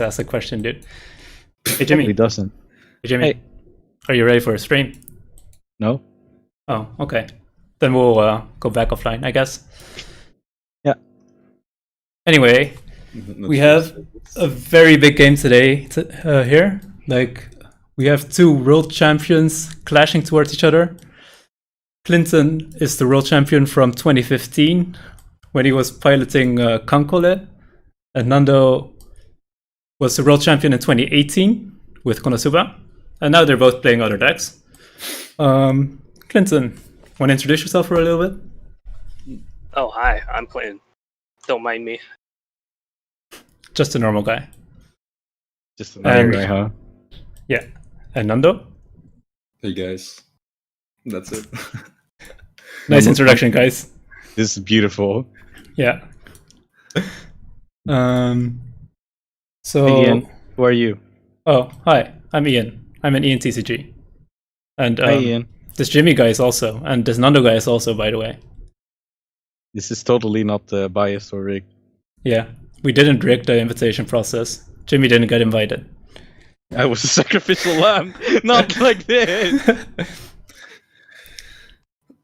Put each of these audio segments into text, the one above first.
That's the question, dude. Hey, Jimmy. He doesn't. Hey, Jimmy. Hey. Are you ready for a stream? No? Oh, okay. Then we'll go back offline, I guess. Yeah. Anyway, we have a very big game today here. Like, we have two world champions clashing towards each other. Clinton is the world champion from 2015 when he was piloting Kankole, and Nando was the world champion in 2018 with Konosuba, and now they're both playing other decks. Clinton, want to introduce yourself for a little bit? Oh, hi, I'm Clinton. Don't mind me. Just a normal guy. Just a normal guy, huh? Yeah. And Nando? Hey guys. That's it. Nice introduction, guys. This is beautiful. Yeah. So Hey, Ian, who are you? Oh, hi. I'm Ian. I'm an ENTCG. And Hi, Ian. this Jimmy guy is also, and this Nando guy is also, by the way. This is totally not biased or rigged. Yeah. We didn't rig the invitation process. Jimmy didn't get invited. I was a sacrificial lamb, not like this.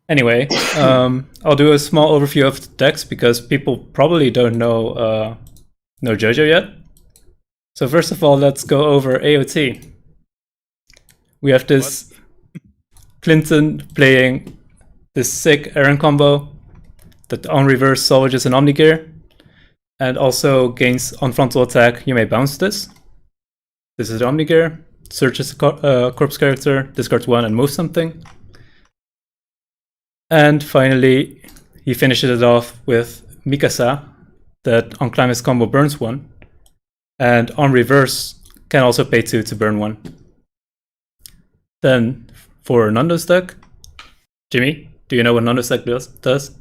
Anyway, I'll do a small overview of the decks because people probably don't know Jojo yet. So first of all, let's go over AOT. We have this Clinton playing this sick Aaron combo that on reverse salvages an Omnigear and also gains on frontal attack. You may bounce this. This is the Omnigear. Searches a corpse character, discards one, and moves something. And finally, he finishes it off with Mikasa, that on climax combo burns one, and on reverse can also pay 2 to burn one. Then for Nando's deck, Jimmy, do you know what Nando's deck does?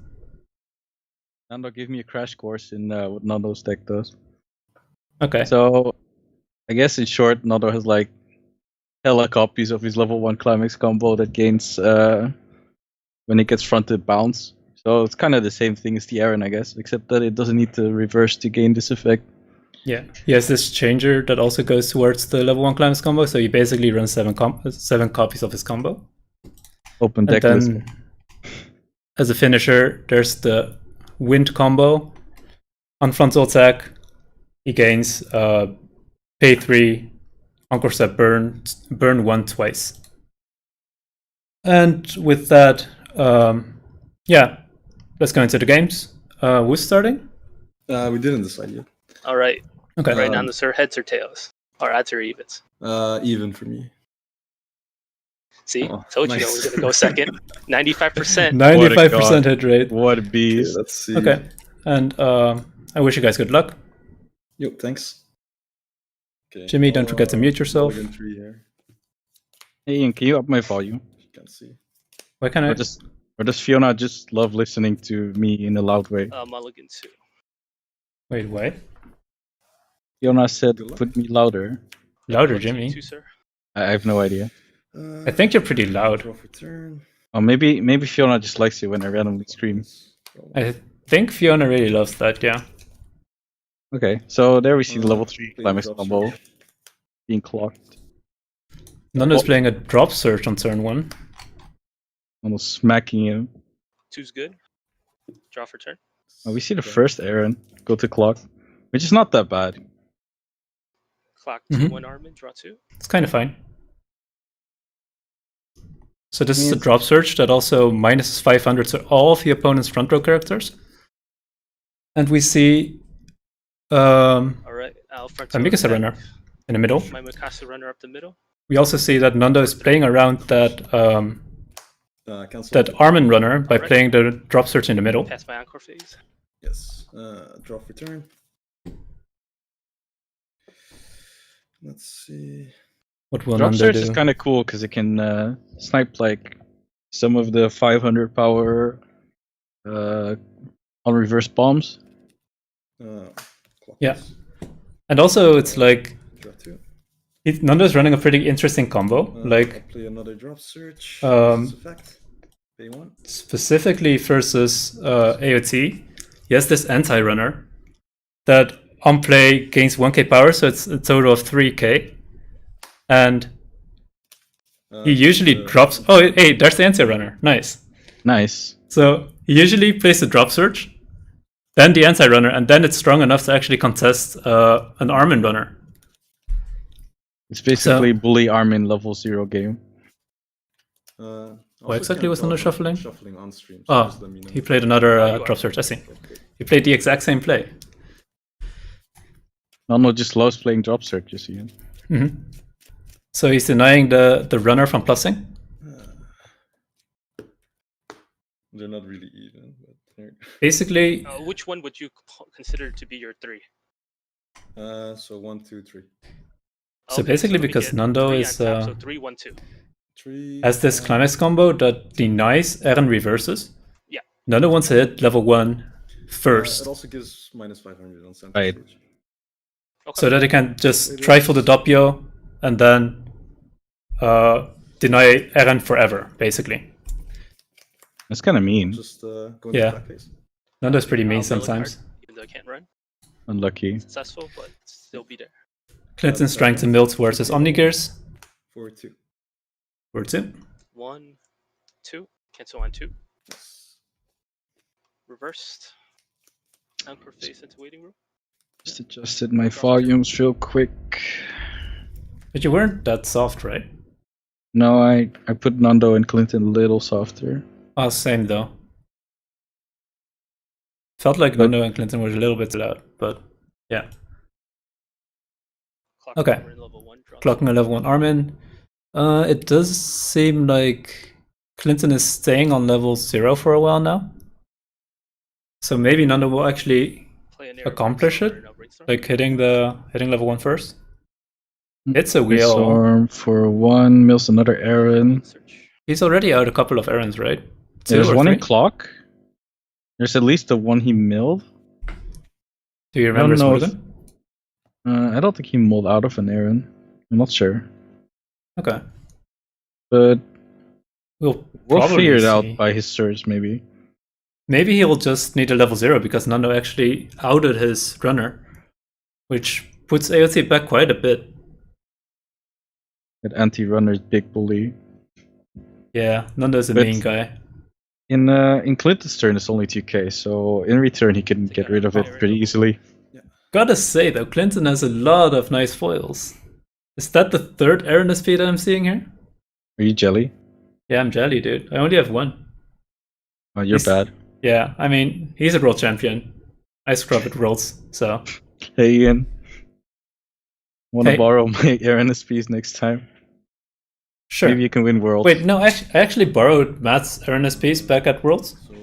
Nando gave me a crash course in what Nando's deck does. Okay. So, I guess in short, Nando has like hella copies of his level 1 climax combo that gains when it gets fronted bounce. So it's kind of the same thing as the Aaron, I guess, except that it doesn't need to reverse to gain this effect. Yeah, he has this changer that also goes towards the level 1 climax combo, so he basically runs 7 copies of his combo. Open And deck list. then, as a finisher, there's the wind combo. On frontal attack, he gains pay 3, Encore Step burn 1 twice. And with that, yeah, let's go into the games. Who's starting? We didn't decide yet. All right. Okay. Right now, sir, heads or tails? Or odds or evens? Even for me. See? Oh, Told you that nice. was going to go second. 95%. 95% hit rate. What a Okay, beast. let's see. Okay. And I wish you guys good luck. Yep, thanks. Okay. Jimmy, don't forget to mute yourself. Mulligan 3 here. Hey Ian, can you up my volume? You can see. Why can't I? Or does Fiona just love listening to me in a loud way? Mulligan 2. Wait, what? Fiona said, Good luck. put me louder. Louder, Mulligan Jimmy. 2, sir. I have no idea. I think you're pretty loud. Draw for turn. Or maybe Fiona just likes it when I randomly scream. I think Fiona really loves that, yeah. Okay, so there we see the level 3 play climax drop combo search. being clocked. Nando's playing a drop search on turn 1. Almost smacking him. 2's good. Draw for turn. Oh, we see the first Aaron go to clock, which is not that bad. Clock Mhm. 2-1 Armin. Draw 2. It's kind of fine. So this is a drop search that also minuses 500 to all of the opponent's front row characters. And we see All right. Al front. a Mikasa runner in the middle. My Mikasa runner up the middle. We also see that Nando is playing around that Cancel. that Armin runner by Alright. playing the drop search in the middle. Pass my encore phase. Yes. Draw for turn. Let's see. What will Drop Nando search do? is kind of cool because it can snipe like some of the 500 power on reverse bombs. Clock Yeah. this. And also it's like Draw 2. Nando's running a pretty interesting combo. I'll Like play another drop search. Um, This effect. Pay 1. specifically versus AOT, he has this anti-runner that on play gains 1k power, so it's a total of 3k. And he usually drops. Oh, hey, there's the anti-runner. Nice. Nice. So he usually plays the drop search, then the anti-runner, and then it's strong enough to actually contest an Armin runner. It's basically bully Armin level 0 game. What exactly was Nando shuffling? Shuffling on stream. So Oh, just let me know. he played another drop search. I see. He played the exact same play. Nando just loves playing drop search, you see. Mm-hmm. So he's denying the runner from plussing. They're not really even, but they're... Basically, Which one would you consider to be your 3? so 1, 2, 3. So basically, we because get Nando 3 is untap, so 3, 1, 2. 3. has this climax combo that denies Eren reverses. Yeah. Nando wants to hit level 1 first, It also gives minus 500 on center. Right. Search. Okay. so that he can just try for the doppio and then deny Eren forever, basically. That's kind of mean. Just go into Yeah. black phase. Nando's pretty mean I'll mill a sometimes. card, even though I can't run. Unlucky. Successful, but still be there. Clinton's trying to mill towards his Omnigears. 4, 2. Or 2. 1, 2. Cancel on 2. Reversed. Anchor face into waiting room. Just adjusted my volumes real quick. But you weren't that soft, right? No, I put Nando and Clinton a little softer. Oh, same though. Felt like Nando and Clinton were a little bit loud, but yeah. Clock Okay. Armin level 1, draw Clocking a level 1 Armin. It does seem like Clinton is staying on level 0 for a while now. So maybe Nando will actually play an accomplish it, like hitting level 1 first. It's a We wheel. Storm for 1, mills another Aaron. He's already out a couple of errands, right? 2 There's or one 3? in clock. There's at least the one he milled. Do you remember know if- Smoothing? I don't think he milled out of an Aaron. I'm not sure. Okay. But We'll we'll figure it see. out by his search, maybe. Maybe he'll just need a level 0 because Nando actually outed his runner, which puts AOT back quite a bit. That anti-runner's big bully. Yeah, Nando's a But- mean guy. In Clinton's turn, it's only 2k, so in return, he can get rid of it pretty easily. Gotta say though, Clinton has a lot of nice foils. Is that the third Aaron SP that I'm seeing here? Are you jelly? Yeah, I'm jelly, dude. I only have 1. Oh, you're He's- bad. Yeah, I mean, he's a world champion. I scrub at worlds, so. Hey, Ian. Wanna Hey. borrow my Aaron SPs next time? Sure. Maybe you can win World. Wait, no, I actually borrowed Matt's Aaron SPs back at worlds, So,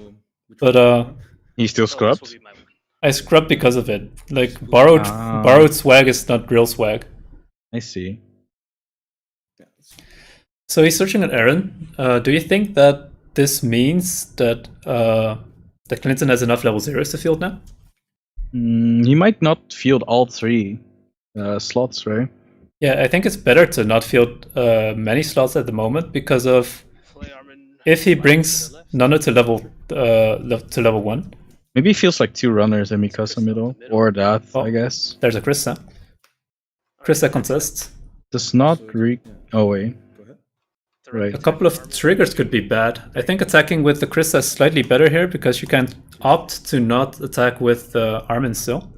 which but one? He still Oh, this will scrubbed? be my one. I scrubbed because of it. Like, borrowed swag is not real swag. I see. Yeah, that's- So he's searching at Aaron. Do you think that this means that that Clinton has enough level 0s to field now? He might not field all 3 slots, right? Yeah, I think it's better to not field many slots at the moment because of Play Armin if he slide to brings the left. Nano to level 1. Maybe he feels like 2 runners and Mikasa middle. Or that, Oh. I guess. There's a Krista. Krista contests. Does not so, re... yeah. Oh, wait. Go ahead. Right. A couple of triggers could be bad. I think attacking with the Krista is slightly better here because you can opt to not attack with Armin still.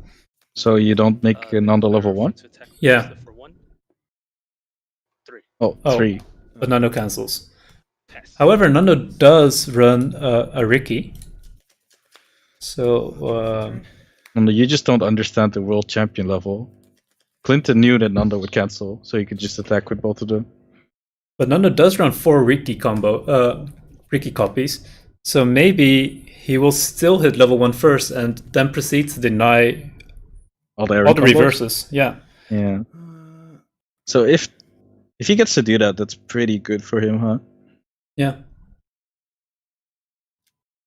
So you don't make Nando level 1? To attack Yeah. for 1. 3. Oh, Oh. 3. But Nando cancels. Pass. However, Nando does run a Ricky. So, Nando, you just don't understand the world champion level. Clinton knew that Nando would cancel, so he could just attack with both of them. but Nando does run 4 Ricky Ricky copies. So maybe he will still hit level 1 first and then proceed to deny All the, all the combos? reverses. Yeah. Yeah. So if he gets to do that, that's pretty good for him, huh? Yeah.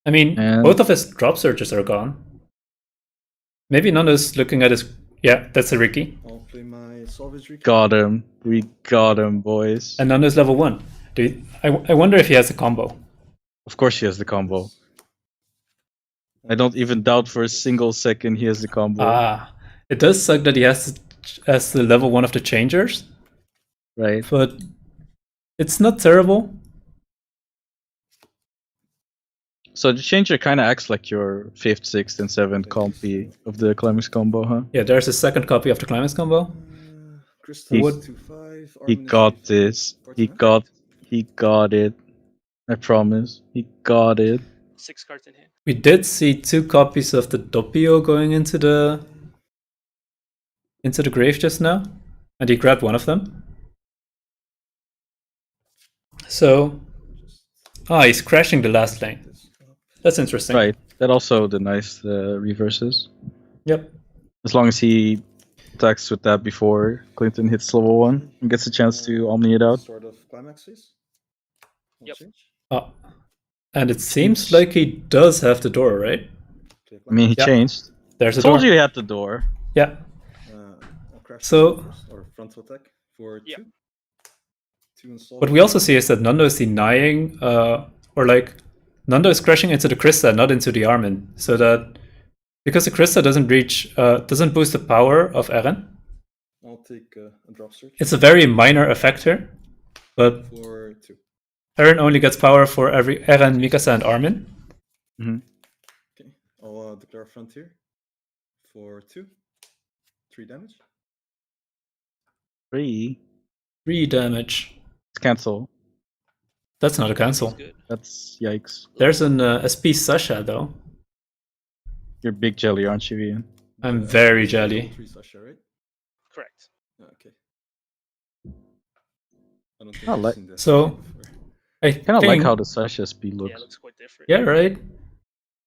I mean, And- both of his drop searches are gone. Maybe Nando's looking at his... Yeah, that's a Ricky. I'll play my Salvage Recap. Got him. We got him, boys. And Nando's level 1. I wonder if he has a combo. Of course he has the combo. I don't even doubt for a single second he has the combo. Ah. It does suck that he has the level 1 of the changers, Right. but it's not terrible. So the changer kind of acts like your 5th, 6th, and 7th compy of the climax combo, huh? Yeah, there's a second copy of the climax combo. Crystal What- 2-5. He Armin is got 3-5. this. He Party got it. I promise. He got it. 6 cards in hand. We did see 2 copies of the Doppio going into the grave just now, and he grabbed one of them. So, he's crashing the last lane. this up. That's interesting. Right. That also denies the reverses. Yep. As long as he attacks with that before Clinton hits level 1 and gets a chance to omni it out. Sort of climaxes. One Yep. change. Oh. And it seems like he does have the door, right? Okay, I mean, he Yeah. changed. There's a Told door. you he had the door. Yeah. I'll crash So- first, or frontal attack for Yeah. 2. 2 install. What we also see is that Nando is denying, Nando is crashing into the Krista, not into the Armin. So that, because the Krista doesn't boost the power of Eren, I'll take a drop search it's a very minor effect here. But for 2. Eren only gets power for every Eren, Mikasa, and Armin. Okay, I'll declare frontier for 2. 3 damage. 3. 3 damage. It's cancel. That's not a He's cancel. good. That's yikes. There's an SP Sasha though. You're big jelly, aren't you, Ian? I'm very jelly. 3 Sasha, right? Correct. Okay. I don't think I I've like- seen this So- before. I Kind of like think- how the Sasha SP Yeah, looks. it looks quite different. Yeah, right.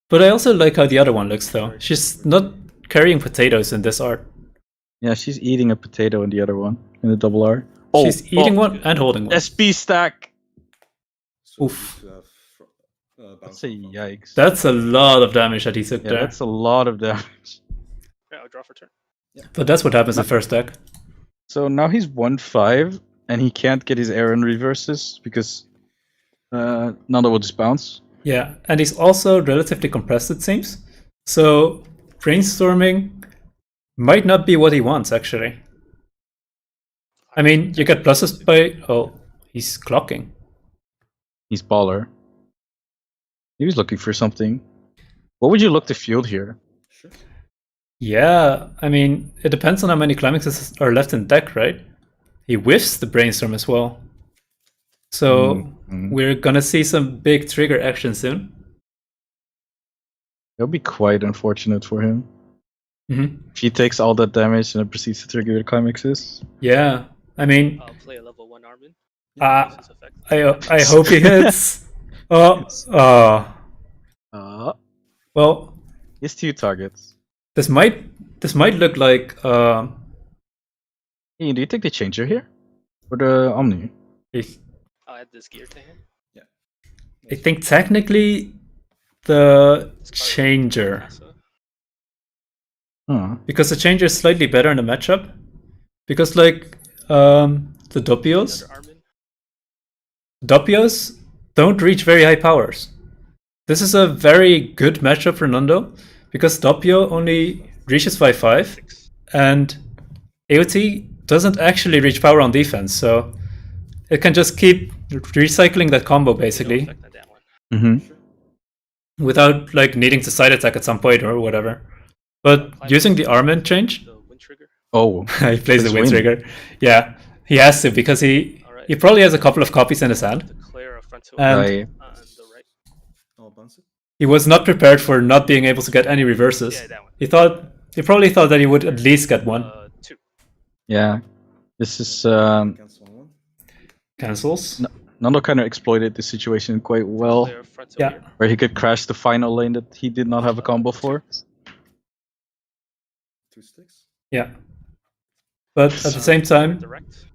But I also like how the other one looks though. She's not carrying potatoes in this art. Yeah, she's eating a potato in the other one, in the double R. She's eating one and holding one. SP stack! So Oof. we need to have That's bounce a on front. yikes. That's a lot of damage that he took Yeah, there. that's a lot of damage. Yeah, I'll draw for turn. But that's what happens in first deck. So now he's 1-5, and he can't get his Aaron reverses because Nando will just bounce. Yeah, and he's also relatively compressed, it seems. So brainstorming might not be what he wants, actually. I mean, you get pluses by... Oh, he's clocking. He's baller. He was looking for something. What would you look to field here? Sure. Yeah, I mean, it depends on how many climaxes are left in deck, right? He whiffs the brainstorm as well. So we're gonna see some big trigger action soon. That'll be quite unfortunate for him. Mm-hmm. If he takes all that damage and then proceeds to trigger the climaxes. Yeah, I mean, I'll play a level 1 Armin. uh, Use his effect. I hope he hits. Well, He has 2 targets. this might look like Hey, do you take the changer here? Or the Omni? I'll add this gear to him. I think technically the It's changer, So, Huh. because the changer is slightly better in the matchup, because like the Doppios another Armin. Don't reach very high powers. This is a very good matchup for Nando, because Doppio only reaches 5/5, 6. and AOT doesn't actually reach power on defense, so it can just keep recycling that combo No basically, effect on that one. Mm-hmm. without like needing to side attack at some point or whatever. But using the Armin change, The wind trigger. Oh. he plays the Plays wind wind. trigger. Yeah, he has to, because he probably has a couple of copies in his hand, Declare a frontal and Right. on the right. I'll bounce it. he was not prepared for not being able to get any reverses. Yeah, that one. He probably thought that he would at least get one. 2. Yeah. This is Cancel on 1. Cancels. Nando kind of exploited the situation quite well, Declare a frontal Yeah. here. where he could crash the final lane that he did not have a combo for. 2 sticks. Yeah. But at the same time, Direct.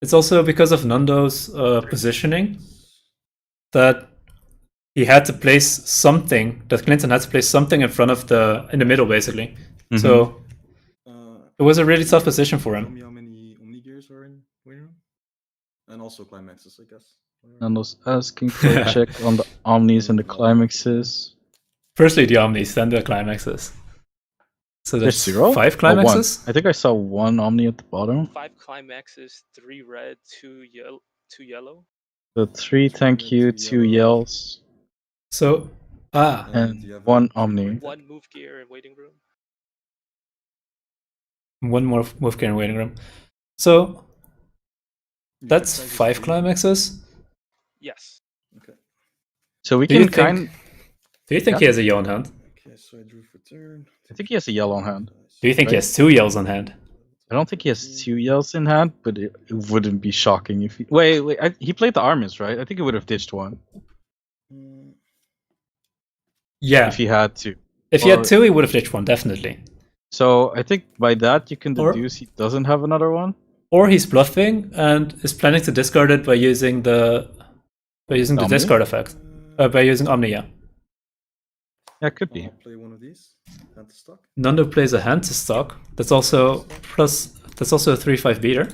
it's also because of Nando's positioning that he had to place something, that Clinton had to place something in front of in the middle basically. Mm-hmm. So Uh, it was a really tough position for Tell him. me how many Omni gears are in waiting room? And also climaxes, I guess. Nando's asking for a check on the Omnis and the climaxes. Firstly the Omnis, then the climaxes. So There's that's 0? 5 Oh, climaxes. 1. I think I saw 1 Omni at the bottom. 5 climaxes, 3 red, 2 yellow. So 3 thank red, you, 2 2 yellow. yells, So and you have 1 a Omni. green deck? 1 move gear and waiting room. one more move gear in waiting room. So Your that's deck size is 5 three? climaxes. Yes. Okay. So we Do you can think? Do you think Yeah. he has a yell on hand? Okay, so I drew for turn. I think he has a yell on hand. Do you think he Right. has 2 yells on hand? I don't think he has 2 yells in hand, but it wouldn't be shocking if he... Wait, he played the armies, right? I think he would have ditched 1 Yeah. if he had to. If he had or- 2, he would have ditched 1, definitely. So I think by that you can Or- deduce he doesn't have another one. Or he's bluffing and is planning to discard it by using the Omni? discard effect. By using Omni, yeah. Yeah, could be. I'll play one of these. Hand to stock. Nando plays a hand to stock. That's also that's also a 3/5 beater.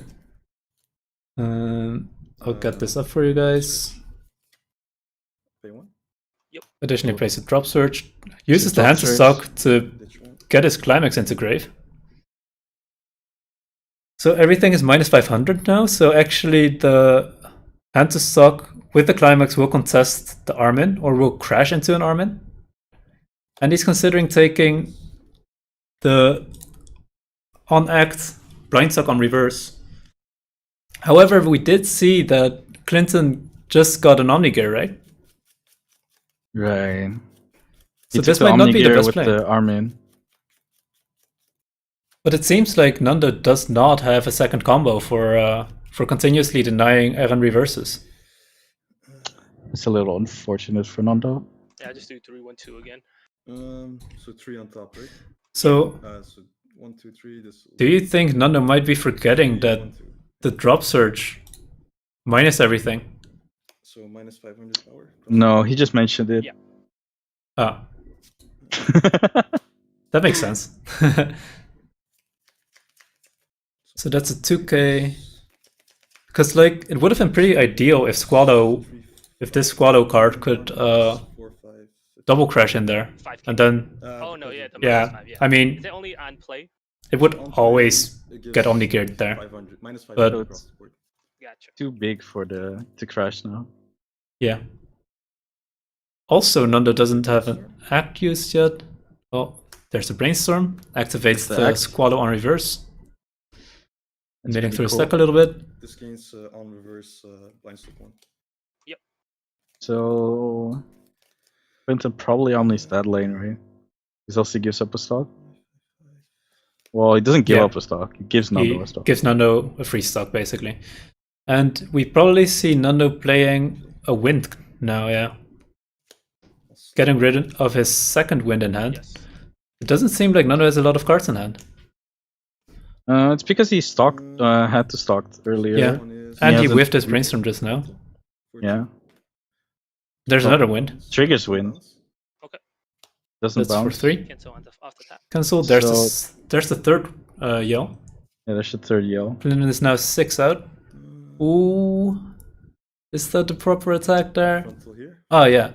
I'll get this up for you guys. Pay 1. Additionally, plays a drop search. Uses a the drop hand to search. stock to Ditch 1. get his climax into grave. So everything is minus 500 now. So actually, the hand to stock with the climax will contest the Armin or will crash into an Armin. And he's considering taking the on act blind stock on reverse. However, we did see that Clinton just got an Omni gear, right? Right. So He this took might not be the Omnigear best with play. the Armin. But it seems like Nando does not have a second combo for continuously denying Eren reverses. It's a little unfortunate for Nando. Yeah, I just do 3-1-2 again. So 3 on top, right? So So 1, 2, 3. This. do you think Nando might be forgetting that 1, 2. the drop surge minus everything? So minus 500 power. No, he just mentioned it. Yeah. Ah, that makes sense. So that's a 2k. Because like it would have been pretty ideal if this Squallow card could 4, 5. double crash in there, 5K. and then Oh no, yeah, the yeah, -5, yeah. I mean Is it only on play? it would On play, always it gives get Omni geared there. 500, minus 500 But- across the board. Gotcha. Too big for to crash now. Yeah. Also, Nando doesn't have an act used yet. Oh, there's a brainstorm. Activates The the act. Squallow on reverse. That's Admitting pretty through cool. stack a little bit. This gains on reverse blind stock 1. So Clinton probably omnis that lane, right? He also gives up a stock. Well, he doesn't give Yeah. up a stock. He gives Nando He a stock. gives Nando a free stock basically. And we probably see Nando playing a wind now, yeah. Getting rid of his second wind in hand. Yes. It doesn't seem like Nando has a lot of cards in hand. It's because he had to stock earlier. Yeah. One is And he hasn't- whiffed his brainstorm just now. 14. Yeah. There's Oh. another wind. Triggers wind. Doesn't That's for bounce. 3. Cancel on the off the tap. Cancel. There's the third yell. Yeah, there's the third yell. Clinton is now 6 out. Ooh. Is that the proper attack there? Frontal here. Oh, yeah.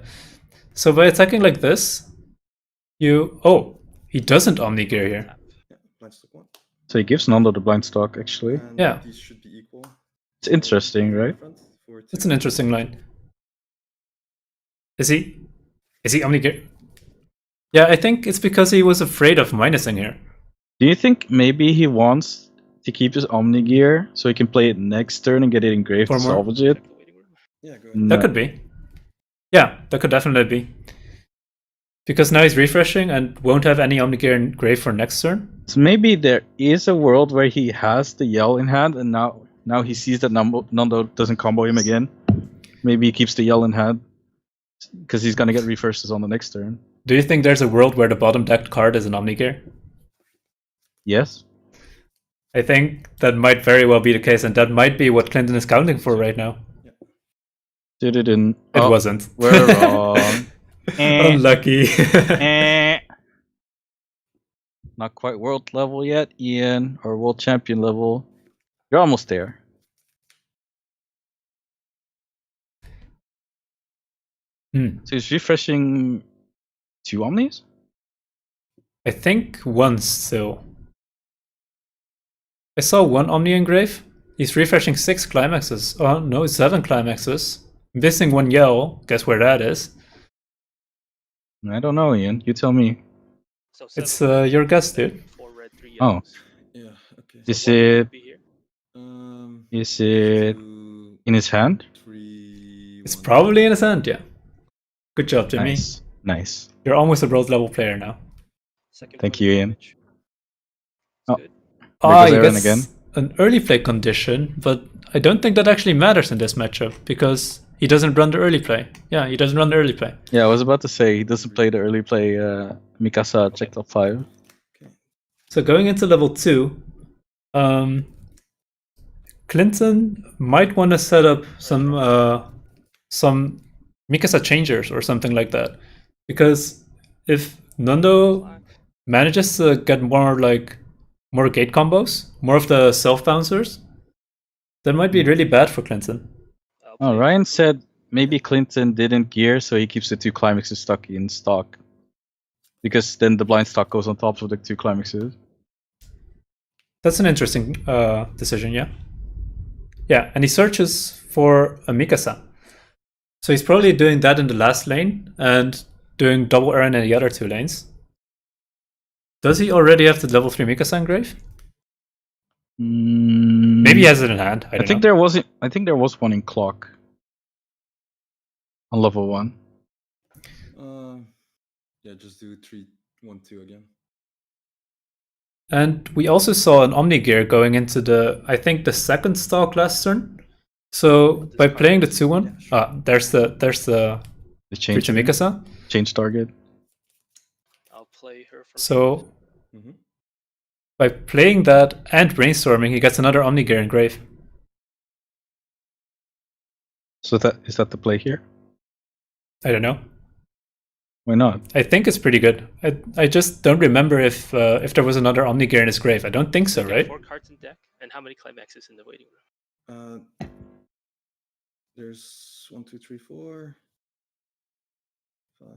So by attacking like this, oh, he doesn't Omni gear here. Yeah, blind stock 1. So he gives Nando the blind stock, actually. And Yeah. these should be equal. It's interesting, right? Front for It's 2. an interesting line. Is he Omni gear? Yeah, I think it's because he was afraid of minusing here. Do you think maybe he wants to keep his Omni gear so he can play it next turn and get it engraved For to more? salvage it? Check the waiting room. Yeah, go ahead. No. That could be. Yeah, that could definitely be. Because now he's refreshing and won't have any Omni gear in grave for next turn. So maybe there is a world where he has the yell in hand and now he sees that Nando doesn't combo him again. Maybe he keeps the yell in hand because he's gonna get refreshes on the next turn. Do you think there's a world where the bottom decked card is an Omni gear? Yes. I think that might very well be the case, and that might be what Clinton is counting for right now. Did it in. It Oh, wasn't. We're wrong. Unlucky. Not quite world level yet, Ian, or world champion level. You're almost there. Hmm. So he's refreshing 2 Omnis? I think once still. I saw one Omni Engrave. He's refreshing 6 climaxes. Oh no, 7 climaxes. Missing one yell. Guess where that is? I don't know, Ian. You tell me. So It's 7 your guess, dude. 4 red, 3 Oh. yellows. Yeah. Okay. Is So one it would be here. is it 2, in his hand? 3. It's 1. probably in his hand, yeah. Good job, Jimmy. Nice. Nice. You're almost a bronze level player now. Second Thank point of you, Ian. damage. Oh. Good. There Ah, goes he Aaron gets again. an early play condition, but I don't think that actually matters in this matchup because he doesn't run the early play. Yeah, he doesn't run the early play. Yeah, I was about to say he doesn't play the early play Mikasa check top 5. Okay. So going into level 2, Clinton might want to set up some Mikasa changers or something like that, because if Nando Flag. manages to get more gate combos, more of the self bouncers, that might be really bad for Clinton. I'll Oh, play Ryan purple. said maybe Clinton didn't gear, so he keeps the 2 climaxes stuck in stock. Because then the blind stock goes on top of the 2 climaxes. That's an interesting decision, yeah. Yeah, and he searches for a Mikasa. So he's probably doing that in the last lane and doing double Aaron in the other 2 lanes. Does he already have the level 3 Mikasa engrave? Maybe he has it in hand. I don't think know. there was one in clock. On level 1. Yeah, just do 3, 1, 2 again. And we also saw an Omni gear going into I think the second stalk last turn. So by playing the 2-1, there's the The 3 change to Mikasa. change target. I'll play her for So Mm-hmm. by playing that and brainstorming, he gets another Omni gear engrave. So is that the play here? I don't know. Why not? I think it's pretty good. I just don't remember if there was another Omni gear in his grave. I don't think so, Got right? 4 cards in deck, and how many climaxes in the waiting room? There's 1, 2, 3, 4, 5,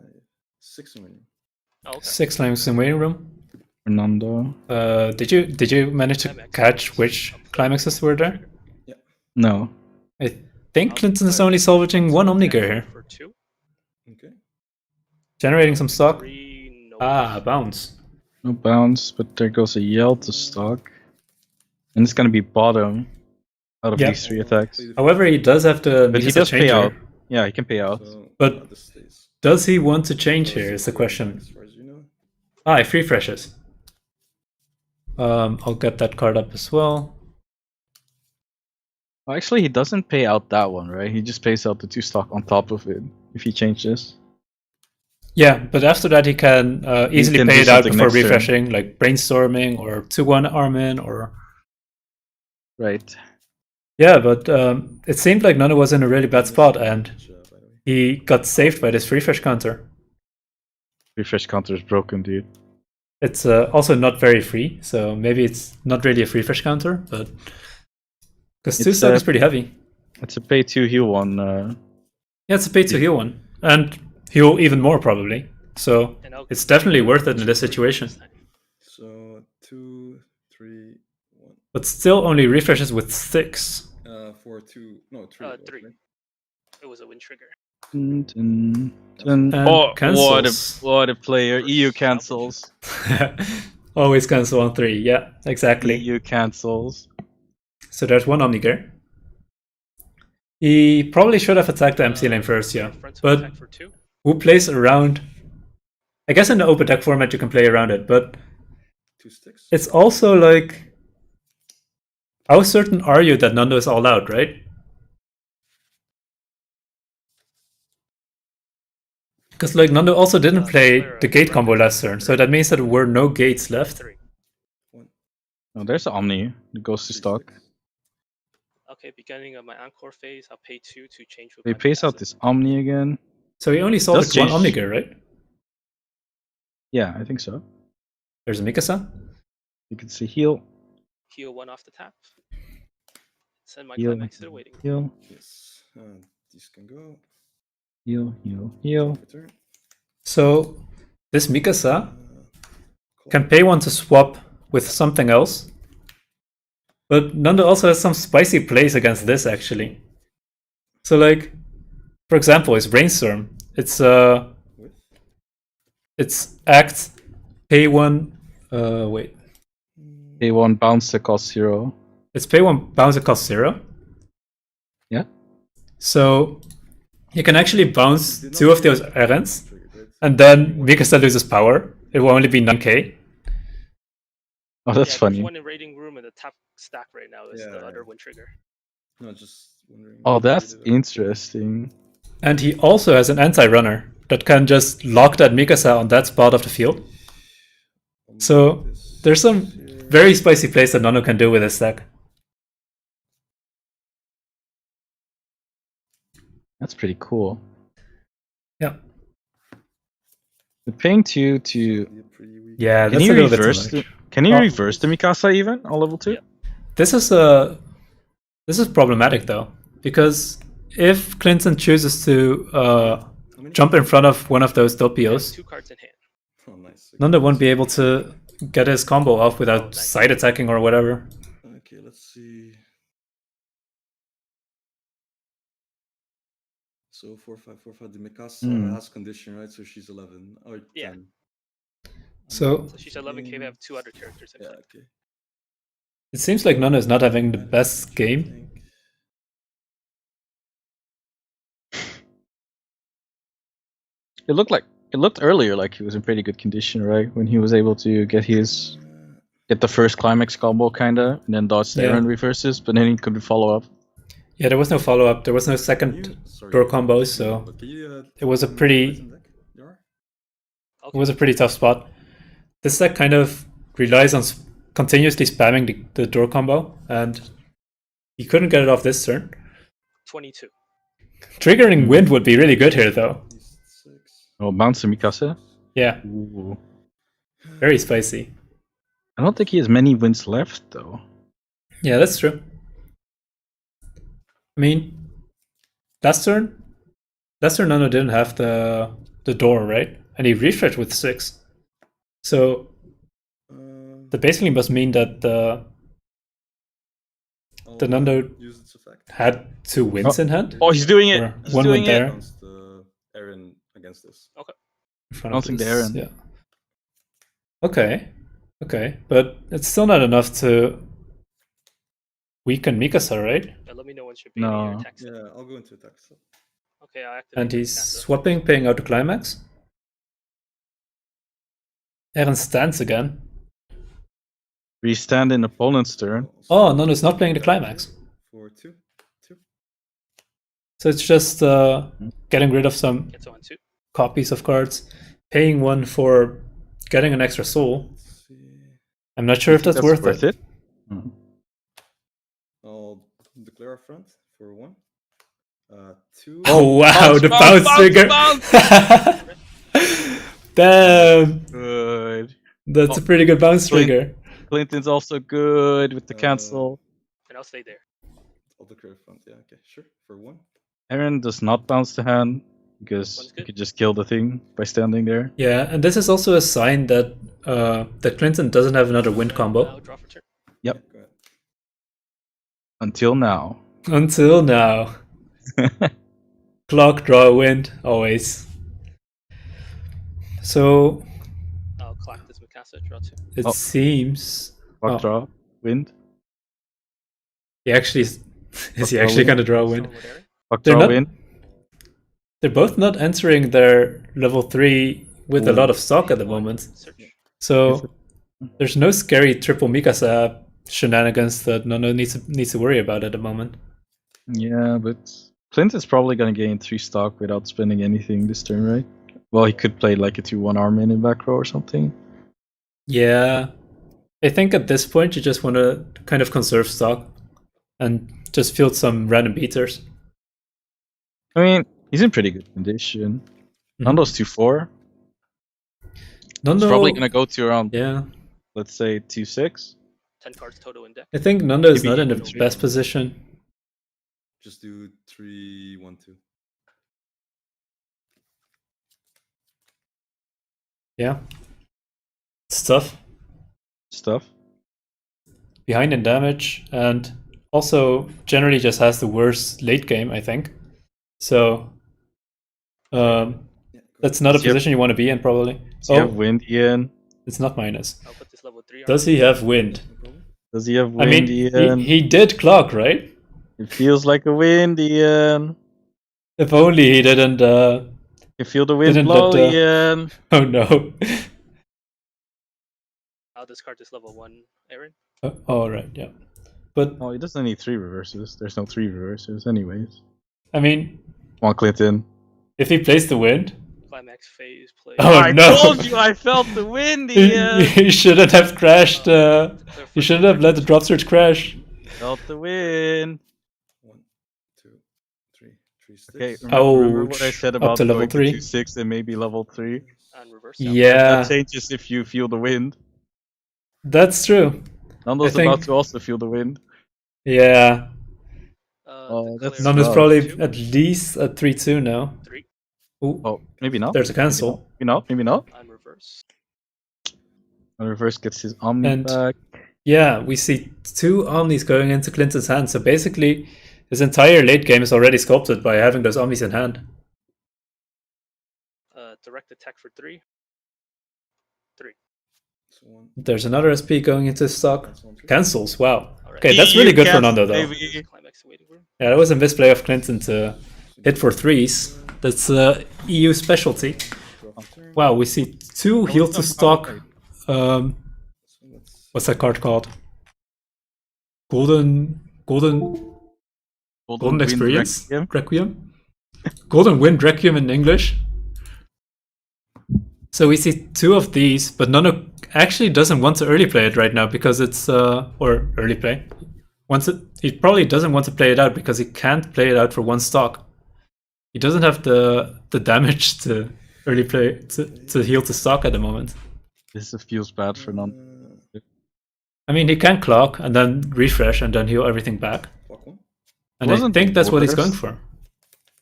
6 in winning. Oh, okay. 6 climaxes in waiting room. Fernando. Did you manage to Climax. catch which climaxes were there? No. I think I'll Clinton is play only salvaging one Frontal Omni attack gear here. For 2. Okay. Generating some stock. 3, no. Bounce. No bounce, but there goes a yell to stock. And it's gonna be bottom out of Yeah. these 3 attacks. However, he does have the But he Mikasa does pay changer. out. Yeah, he can pay out. So, But this stays. does he want to change So here is the 60 question. As far as you know. He free freshes. I'll get that card up as well. Well, actually, he doesn't pay out that one, right? He just pays out the 2 stock on top of it if he changes. Yeah, but after that he can easily can pay do it out something before next turn. refreshing, like brainstorming or 2-1 Armin or... Right. Yeah, but it seemed like Nando was in a really bad spot and By the way. he got saved by this refresh counter. Refresh counter is broken, dude. It's also not very free, so maybe it's not really a free fresh counter, but because 2 stock is pretty heavy. It's a pay 2 heal one. Yeah, it's a pay to heal one, and heal even more probably. So And I'll it's definitely play worth it in two this for situation. this time. So 2, 3, 1. But still only refreshes with 6. 4, 2, no 3. 3. It was a win trigger. And cancels. what a player! Reverse EU salvage. cancels. Always cancel on 3. Yeah, exactly. EU cancels. So there's one Omni gear. He probably should have attacked the MC lane first, yeah. Frontal But attack for 2. who plays around? I guess in the open deck format you can play around it, but 2 sticks. it's also like, how certain are you that Nando is all out, right? Because like Nando also didn't play the gate combo last turn, so that means that there were no gates left. 3. 1. Oh, there's the Omni. It goes to 3 stock. sticks. Okay, beginning of my encore phase, I'll pay 2 to change with He my pays out passive. this Omni again. So he only saw Does like one change- Omni gear, right? Yeah, I think so. There's a Mikasa. You can see heal, Heal 1 off the tap. Send my heal, climax to the waiting room. heal, Yes. These can go. heal, heal, heal. Return. So this Mikasa can pay 1 to swap with something else. But Nando also has some spicy plays against this, actually. So, like, for example, his Brainstorm. It's act, pay 1, wait. Pay 1 bounce that costs 0. It's pay 1 bounce that costs 0. Yeah. So, you can actually bounce 2 of those errands, and then Mikasa loses power. It will only be 9k. Oh, that's There's funny. one in raiding room, and the top stack right now is the other win trigger. No, just wondering. Oh, that's interesting. And he also has an anti-runner that can just lock that Mikasa on that spot of the field. So there's some very spicy plays that Nando can do with his deck. That's pretty cool. Yeah. The paying 2 to... Yeah, Can that's he a little bit reverse too much. Can he Oh. reverse the Mikasa even on level 2? Yeah. This is problematic though, because if Clinton chooses to jump in front of one of those Dopios, 2 cards in hand. Oh, nice. Nando won't be able to get his combo off without side attacking or whatever. Okay, let's see. So 4-5, 4-5. The Mikasa has condition, right? So she's 11 or 10. Yeah. So So she's 11k. We have 2 other characters in Yeah, play. okay. it seems like Nando is not having the best game. It looked earlier like he was in pretty good condition, right? When he was able to get the first climax combo kinda, and then dodge the errand reverses, but then he couldn't follow up. Yeah, there was no follow-up. There was no second door combo, so it was a pretty tough spot. This deck kind of relies on continuously spamming the door combo, and he couldn't get it off this turn. 22. Triggering wind would be really good here, though. Oh, bounce to Mikasa? Yeah, Ooh. very spicy. I don't think he has many wins left, though. Yeah, that's true. I mean, last turn Nando didn't have the door, right? And he refreshed with 6. So that basically must mean that the Nando had 2 wins in hand. Oh, he's doing it! Or He's one doing win it! there. The Aaron against this. Okay. In front of Bouncing the this, Aaron. yeah. Okay, but it's still not enough to weaken Mikasa, right? Yeah, let me know once you're beating your attack set. Yeah, I'll go into attack. So. Okay, I'll activate And the he's Mikasa. swapping, paying out the climax. Aaron stands again. Restand in opponent's turn. Oh, Nando's not playing the climax. For 2. So it's just getting rid of some Gets on 2. copies of cards, paying 1 for getting an extra soul. Let's see. I'm not sure if that's worth it. I'll declare a front for 1. 2. Oh wow, the bounce trigger! Damn! Good. That's a pretty good bounce trigger. Clinton's also good with the cancel. And I'll stay there. I'll declare a front. Yeah, okay, sure. For 1. Aaron does not bounce the hand because you could just kill the thing by standing there. Yeah, and this is also a sign that that Clinton doesn't have another wind combo. Draw for turn. Yep. Go ahead. Until now. Until now. Clock, draw, wind, always. So I'll clock this Mikasa, draw 2. it seems Clock draw, wind. he actually is he actually gonna draw a wind? Clock They're draw, not- wind. They're both not entering their level 3 with a lot of stock at the moment. Search. So there's no scary triple Mikasa shenanigans that Nando needs to worry about at the moment. Yeah, but Clint is probably gonna gain 3 stock without spending anything this turn, right? Well, he could play like a 2-1 Armin in back row or something. Yeah. I think at this point you just want to kind of conserve stock and just field some random beaters. I mean, he's in pretty good condition. Nando's 2-4. Nando, He's probably gonna go to around, yeah. let's say, 2-6. 10 cards total in deck. I think Nando is Maybe not in the even best three. position. Just do 3-1-2. Yeah. stuff. Behind in damage, and also generally just has the worst late game, I think. So that's not a position you want to be in, probably. Does he have wind, Ian? It's not minus. I'll put this level 3 Does he have wind? Does he have I wind, mean, Ian? he did clock, right? It feels like a wind, Ian. If only he didn't. You feel the wind Didn't blow, let Ian. Oh no. I'll discard this level 1, Aaron. Oh, right, yeah. But Oh, he doesn't need 3 reverses. There's no 3 reverses, anyways. I mean, Come on, Clinton. if he plays the wind. Climax phase play. Oh I no! told you I felt the wind, Ian. He shouldn't have crashed. He shouldn't have let the drop search crash. Felt the wind. 1, 2, 3, 3 sticks. Okay, remember what I Ouch. said Up about to level going 3. to 2-6 and maybe level 3? And reverse. Yeah, That changes if you feel the wind. that's true. Nando's think- about to also feel the wind. Yeah. Oh, that's declare Nando's rough. probably 2, at least at 3-2 now. 3 Ooh, Oh, maybe not. there's a cancel. Maybe not. Maybe not. and reverse. And reverse gets his Omni And- back. Yeah, we see 2 Omnis going into Clinton's hand. So basically, his entire late game is already sculpted by having those Omnis in hand. Direct attack for 3. 3. So 1, There's another SP going into stock. cancel on 3. Cancels, wow. Alright. Okay, that's really good for Nando, though. Baby. Climax waiting room. Yeah, that was a misplay of Clinton to hit for 3s. That's EU specialty. Draw for turn. Wow, we see 2 heal to stock. So let's What's that card called? Golden Wind Experience? Requiem. Requiem? Golden Wind Requiem in English. So we see 2 of these, but Nando actually doesn't want to early play it right now because it's or early play. He probably doesn't want to play it out because he can't play it out for 1 stock. He doesn't have the damage to early play to heal to stock at the moment. This feels bad for Nando. I mean, he can clock and then refresh and then heal everything back. Block 1. And I Wasn't think that's what he's worse. going for.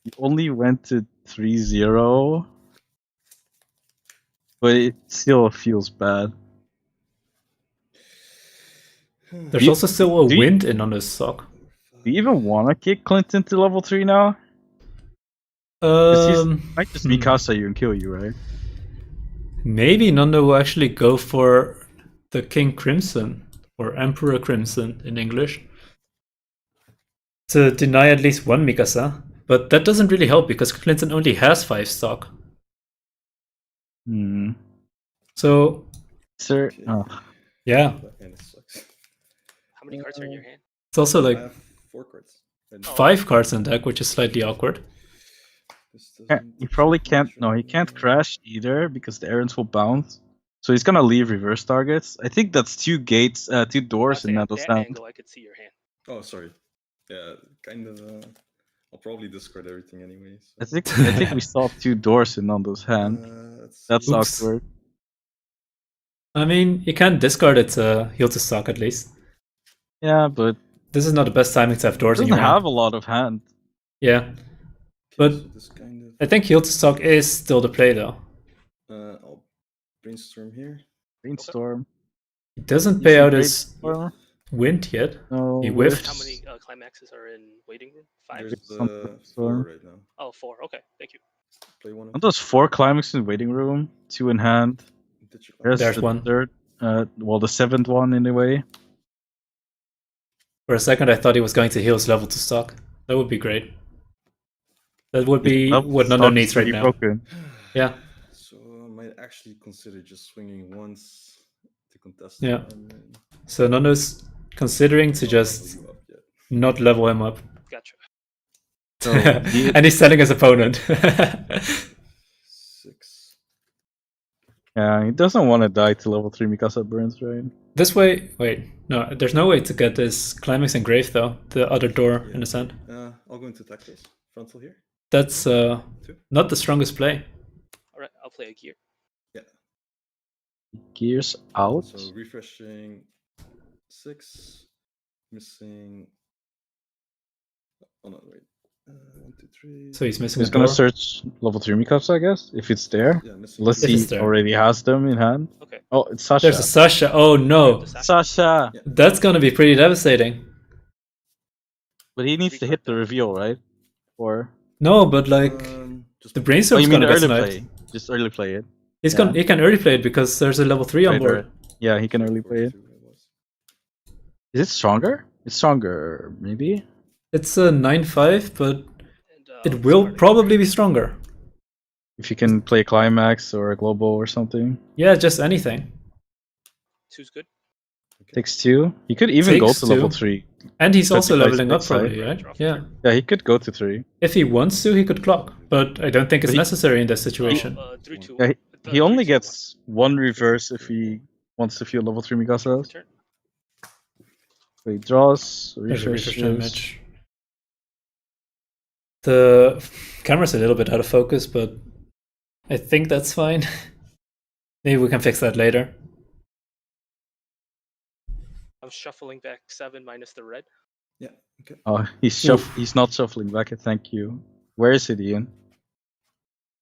He only went to 3-0. But it still feels bad. There's you- also still a do you- wind in on this sock. Do you even want to kick Clinton to level 3 now? 'Cause he might just Mikasa you and kill you, right? Maybe Nando will actually go for the King Crimson, or Emperor Crimson in English, to deny at least 1 Mikasa. But that doesn't really help because Clinton only has 5 stock. Hmm. So, Sir. Oh. yeah, That kind of sucks. How many cards are in your hand? it's also I like have 4 cards. right now. 5 cards in deck, which is slightly awkward. This Yeah, doesn't- he probably can't. No, he can't crash either because the errands will bounce. So he's gonna leave reverse targets. I think that's 2 gates, 2 doors in At Nando's that hand. angle, I could see your hand. Oh, sorry. Yeah, kind of. I'll probably discard everything anyway. So. I think we saw 2 doors in Nando's hand. Let's That's see. Oops. awkward. I mean, you can discard it to heal to stock at least. Yeah, but This is not the best timing to have doors in doesn't your hand. have a lot of hand. Yeah, Okay, but- so this kind of. I think heal to stock is still the play though. I'll brainstorm here. Brainstorm. He doesn't You pay see out his Brainstorm? wind yet. No. He whiff. whiffed. How many climaxes are in waiting room? 5? There's Something, 4 so- right now. Oh, 4. Okay, thank you. Play one of Nando's 4 climax in waiting room, 2 in hand. Did you There's the one. third. Well, the 7th one in a way. For a second, I thought he was going to heal his level to stock. That would be great. That would be Level what Nando stock is needs right pretty now. broken. Yeah, So I might actually consider just swinging once to contest. Yeah. And then so Nando's considering to not just level you up yet. not level him up. Gotcha. So, he- And he's selling his opponent. 6. yeah, he doesn't want to die to level 3 Mikasa burns, right? This way, wait, no, there's no way to get this climax engraved though, the other door in the sand. I'll go into tactics. Frontal here. That's 2. not the strongest play. Alright, I'll play a gear. Yeah. Gears out. So refreshing 6. Missing. Oh no, wait. 1, 2, 3. So he's missing He's a gonna door. search level 3 Mikasa, I guess, if it's there. Yeah, missing. Unless If he it's there. already has them in hand. Okay. Oh, it's Sasha. There's a Sasha. Oh no. The Sasha. Sasha! Yeah. That's gonna be pretty devastating. But he needs to hit the reveal, right? Or No, but like Just the oh, brainstorm's you mean gonna get early sniped. play? Just early play it. He Yeah. can early play it because there's a level 3 on Right, board. right. Yeah, he can early play it. 42 was. Is it stronger? It's stronger, maybe. It's a 9-5, but And, it will probably be stronger. If you can play climax or a global or something. Yeah, just anything. 2's good. Takes 2. He could even go Takes to level 2. 3. And he's But also he plays leveling up next side. probably, right? Yeah. Yeah, he could go to 3. If he wants to, he could clock. But I don't think it's But he- necessary in this situation. 3-2. Yeah, The he only 3-2 gets 1 reverse if he wants to feel level 3 Mikasa. turn. So he draws, There's a refresh refreshes. damage. The camera's a little bit out of focus, but I think that's fine. Maybe we can fix that later. I'm shuffling back 7 minus the red. Yeah, okay. Oh, he's not shuffling back. Thank you. Where is it, Ian?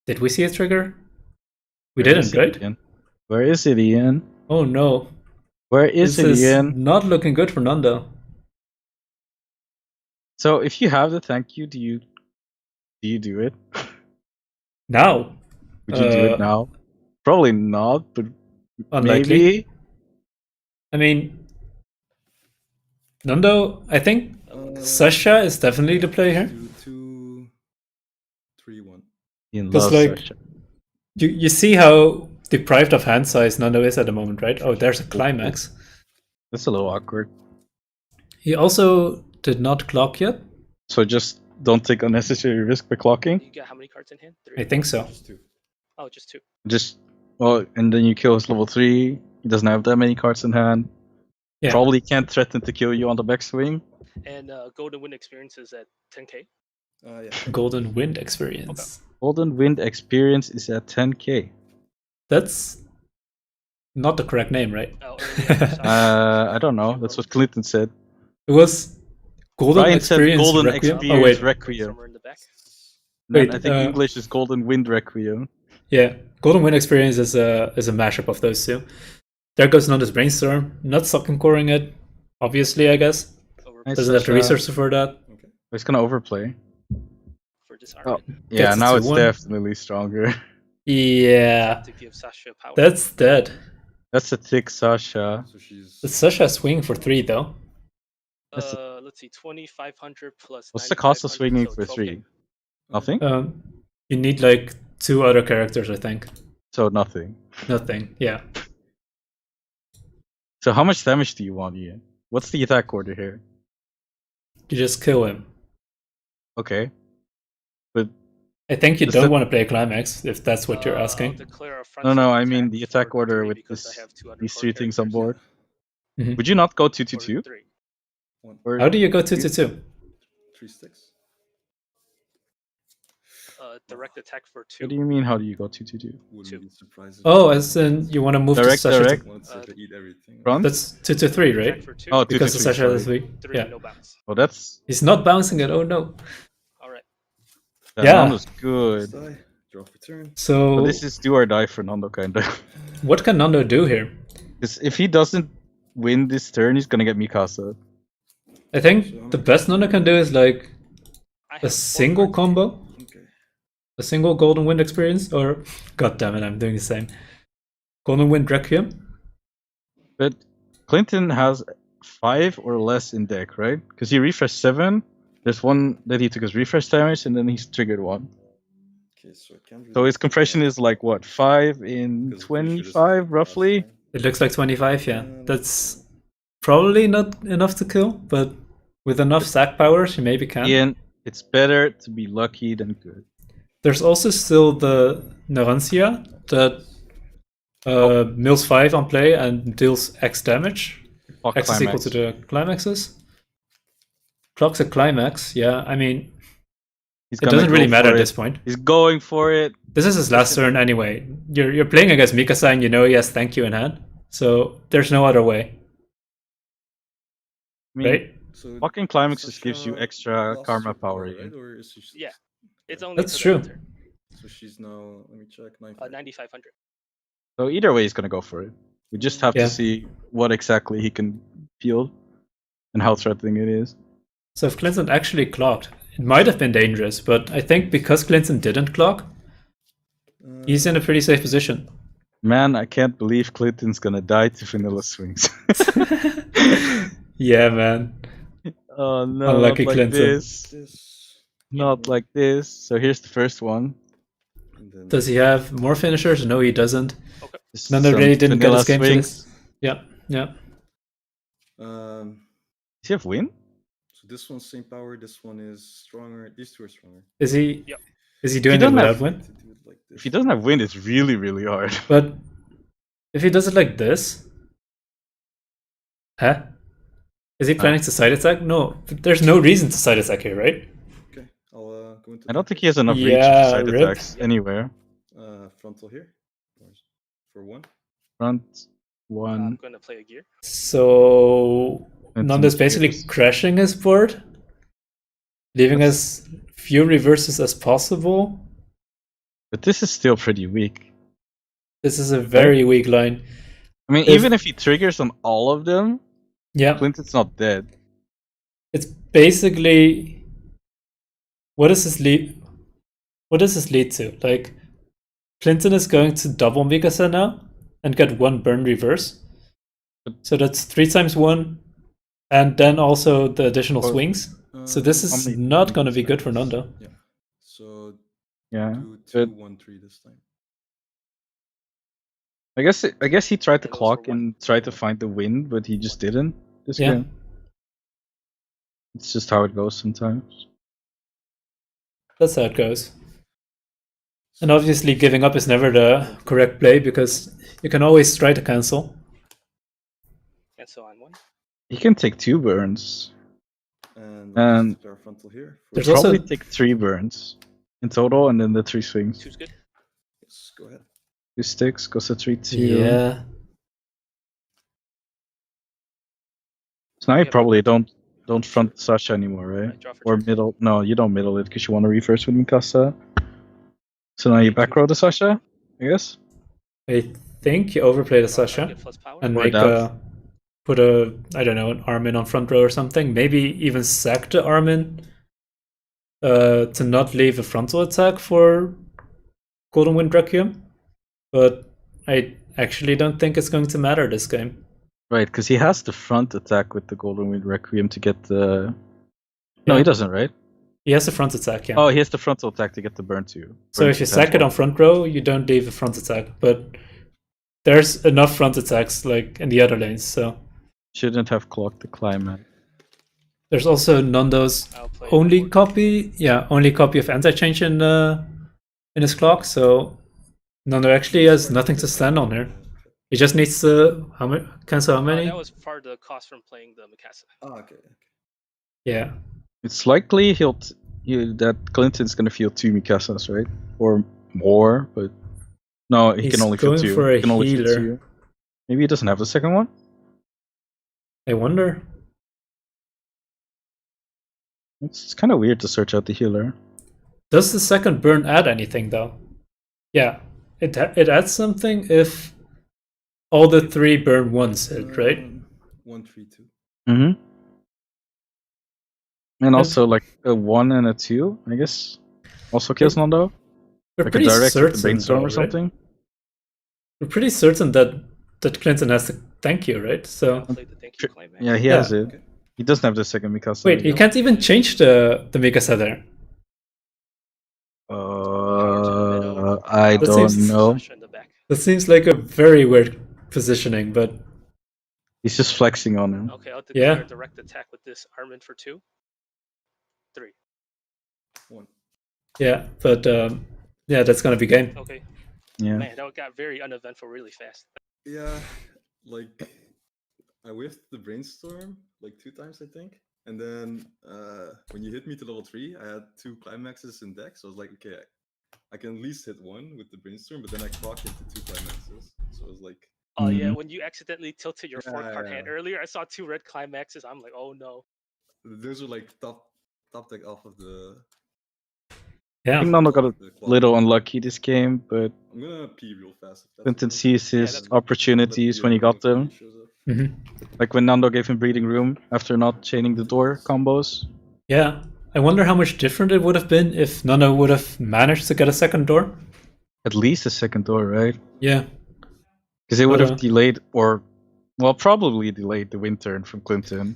Did we see a trigger? We Where is didn't, it, right? Ian? Where is it, Ian? Oh no. Where is This it, is Ian? not looking good for Nando. So if you have the thank you, do you do it? Now. Would you do it now? Probably not, but Unlikely. maybe. I mean, Nando, I think Sasha is definitely the play here. 2, 3, 1. Ian Because, loves like, Sasha. You see how deprived of hand size Nando is at the moment, right? Oh, there's a climax. That's a little awkward. He also did not clock yet. So just don't take unnecessary risk by clocking. You get how many cards in hand? 3? I think so. Just 2. Oh, just 2. Just and then you kill his level 3. He doesn't have that many cards in hand. Yeah. Probably can't threaten to kill you on the backswing. And Golden Wind experience is at 10k. Yeah. Golden Wind experience. Golden Wind experience is at 10k. That's not the correct name, right? Oh, early I don't know. That's what Clinton said. It was Golden Ryan said Experience Golden Requiem. Experience Oh wait, Requiem. Somewhere in the back. Wait, I think English is Golden Wind Requiem. yeah, Golden Wind Experience is a mashup of those two. There goes Nando's Brainstorm. Not sucking coring it, obviously. I guess Over Nice. doesn't have the resources for that. Okay. It's gonna overplay. for disarmament Yeah, Gets it now to it's 1. definitely stronger. Yeah, to give Sasha power. that's dead. That's a thick Sasha. So she's. It's such a swing for 3 though. that's Let's see, 2,500 plus. What's the cost of 9,500, swinging so for 12K. 3? Nothing? You need like 2 other characters, I think. So nothing. Nothing. Yeah. So how much damage do you want, Ian? What's the attack order here? You just kill him. Okay. I think you Is don't that- want to play Climax if that's what you're I'll asking. declare a front No, side I mean attack the attack for order 3 with because I this, have 2 these undercard 3 things on characters. board. Mhm. Would you not go Or 2-2-2? 3. 1, Or How do you go 2-2-2? 3 sticks. Direct attack for 2. what do you mean? How do you go 2-2-2? Wouldn't 2. be surprised. Oh, as in you want to move Direct, to Sasha. direct. Wants her to eat everything. Front? That's 2-3, Attack right? for 2. Oh, Because 2-2-2, Sasha has sorry. 3. 3, Yeah. no bounce. Oh, that's He's not bouncing it. Oh no. Alright. that Yeah. Nando's good. Die. Draw for turn. So But this is do or die for Nando, kind of. what can Nando do here? Because if he doesn't win this turn, he's gonna get Mikasa. I think the best Nando can do is like I a have 4 single cards. combo, Okay. a single Golden Wind experience, or god damn it, I'm doing the same. Golden Wind Requiem. But Clinton has 5 or less in deck, right? Because he refreshed 7. There's one that he took his refresh damage, and then he's triggered 1. Okay, so I can't really. So his compression is like what, 5 in Because I'm pretty sure this is the 25 last roughly? time. It looks like 25, yeah. That's probably not enough to kill, but with enough sack powers, you maybe can. Ian, it's better to be lucky than good. There's also still the Narancia that mills 5 on play and deals X damage. Fuck X is equal climax. to the climaxes. Clock's a climax, yeah. I mean, He's it gonna doesn't go really matter for at it. this point. He's going for it. This is his last turn anyway. You're playing against Mikasa and you know he has thank you in hand. So there's no other way, I mean, right? So Blocking climax just gives you Sasha extra lost karma her power. right? Or is she? Yeah, it's okay. only That's to true. the enter. So she's now. Let me check. 9,500. 9,500. So either way, he's gonna go for it. We just have Yeah. to see what exactly he can field and how threatening it is. So if Clinton actually clocked, it might have been dangerous, but I think because Clinton didn't clock, he's in a pretty safe position. Man, I can't believe Clinton's gonna die to vanilla swings. Yeah, man. Oh no, Unlucky not like Clinton. this. Not like this. So here's the first one. And then Does he have more finishers? No, he doesn't. Okay. Nando Some really didn't get vanilla his game to swings. this. Yeah, yeah. Does he have win? So this one's same power. This one is stronger. These two are stronger. Is he? Yep. Is he doing it doesn't without have- win? To do it like this. If he doesn't have win, it's really, really hard. But if he does it like this, huh? Is he planning to side attack? No, there's no reason to side attack here, right? Okay, I'll go into. I don't think he has enough reach Yeah, for side rip. attacks anywhere. Frontal here. For one. Front I'm one. gonna play a gear. So and Nando's some basically gears. crashing his board, leaving as few reverses as possible. But this is still pretty weak. This is a very weak line. I mean, If- even if he triggers on all of them, Yeah, Clinton's not dead. it's basically what does this lead? What does this lead to? Like, Clinton is going to double Mikasa now and get one burn reverse. So that's 3 times 1, and then also the additional Oh, swings. So this how is many not going to be Mikasa good for is? Nando. Yeah. So Yeah. do but 2, 1, 3 this time. I guess he tried to And those clock were one. and tried to find the win, but he just didn't this Yeah. game. It's just how it goes sometimes. That's how it goes. And obviously giving up is never the correct play because you can always try to cancel. And so on one. He can take 2 burns. And And we'll just declare frontal here. For There's He'll also- probably take 3 burns in total, and then the 3 swings. 2's good. yes, go ahead. 2 sticks goes to 3-2. Yeah. So now you Yeah, probably don't front Sasha anymore, I right? draw for Or two. middle. No, you don't middle it because you want to reverse with Mikasa. So now you back row the Sasha, I guess. I think you overplay the Draw Sasha target plus power. and Or make doubt. put a, I don't know, an Armin on front row or something. Maybe even sack the Armin to not leave a frontal attack for Golden Wind Requiem. But I actually don't think it's going to matter this game. Right, because he has the front attack with the Golden Wind Requiem to get the. No, Yeah. he doesn't, right? He has a front attack, yeah. Oh, he has the frontal attack to get the burn too. So Burn if you to sack it 10. on front row, you don't leave a front attack. But there's enough front attacks like in the other lanes. So Shouldn't have clocked the climax. there's also Nando's I'll play only forward. copy, only copy of anti-change in his clock. So Nando actually has nothing to stand on here. He just needs to cancel how many? That was part of the cost from playing the Mikasa. Ah, okay. Yeah, It's likely that Clinton's gonna feel 2 Mikasas, right? Or more, but no, he He's can only feel going 2. for a He can only feel healer. 2. Maybe he doesn't have the second one. I wonder. It's kind of weird to search out the healer. Does the second burn add anything though? Yeah, it adds something if all the 3 burn once hit, right? 1, 3, 2. Mm-hmm. And also like a 1 and a 2, I guess. Also kills Nando. We're Like a pretty direct with the certain, brainstorm though, or right? something. We're pretty certain that Clinton has to thank you, right? So I'll play the thank you climax. Yeah, he Yeah. has it. Okay. He doesn't have the second Mikasa. wait, you can't even change the Mikasa there. I That don't seems- know. Sasha in the back. That seems like a very weird positioning, but He's just flexing on him. Okay, I'll declare Yeah. direct attack with this Armin for 2. 3. 1. yeah, but yeah, that's gonna be game. Okay. Yeah. Man, that got very uneventful really fast. Yeah, like I whiffed the brainstorm like 2 times, I think. And then when you hit me to level 3, I had 2 climaxes in deck. So I was like, okay, I can at least hit 1 with the brainstorm, but then I clocked into 2 climaxes. So it was like, Oh yeah, Mhm. when you accidentally tilted your 4th card hand Yeah. earlier, I saw 2 red climaxes. I'm like, oh no. those are like top deck off of the. I Yeah. think Nando got a the clock. little unlucky this game, but I'm gonna pee real fast. If that's Clinton okay. sees Yeah, his that's Let cool. opportunities the when he got annoying them. pee shows up. hmm Like when Nando gave him breathing room after not chaining the door combos. Yeah. I wonder how much different it would have been if Nando would have managed to get a second door. At least a second door, right? Yeah. Because it would But, have delayed, or well, probably delayed the win turn from Clinton.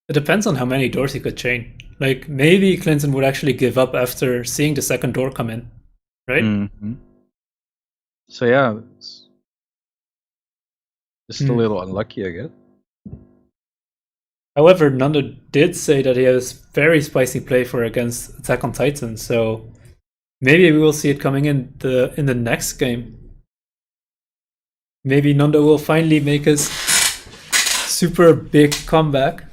It depends on how many doors he could chain. Like, maybe Clinton would actually give up after seeing the second door come in, right? Mhm. So yeah, it's just a Hmm. little unlucky, I guess. However, Nando did say that he has very spicy play for against Attack on Titan, so maybe we will see it coming in the next game. Maybe Nando will finally make his super big comeback.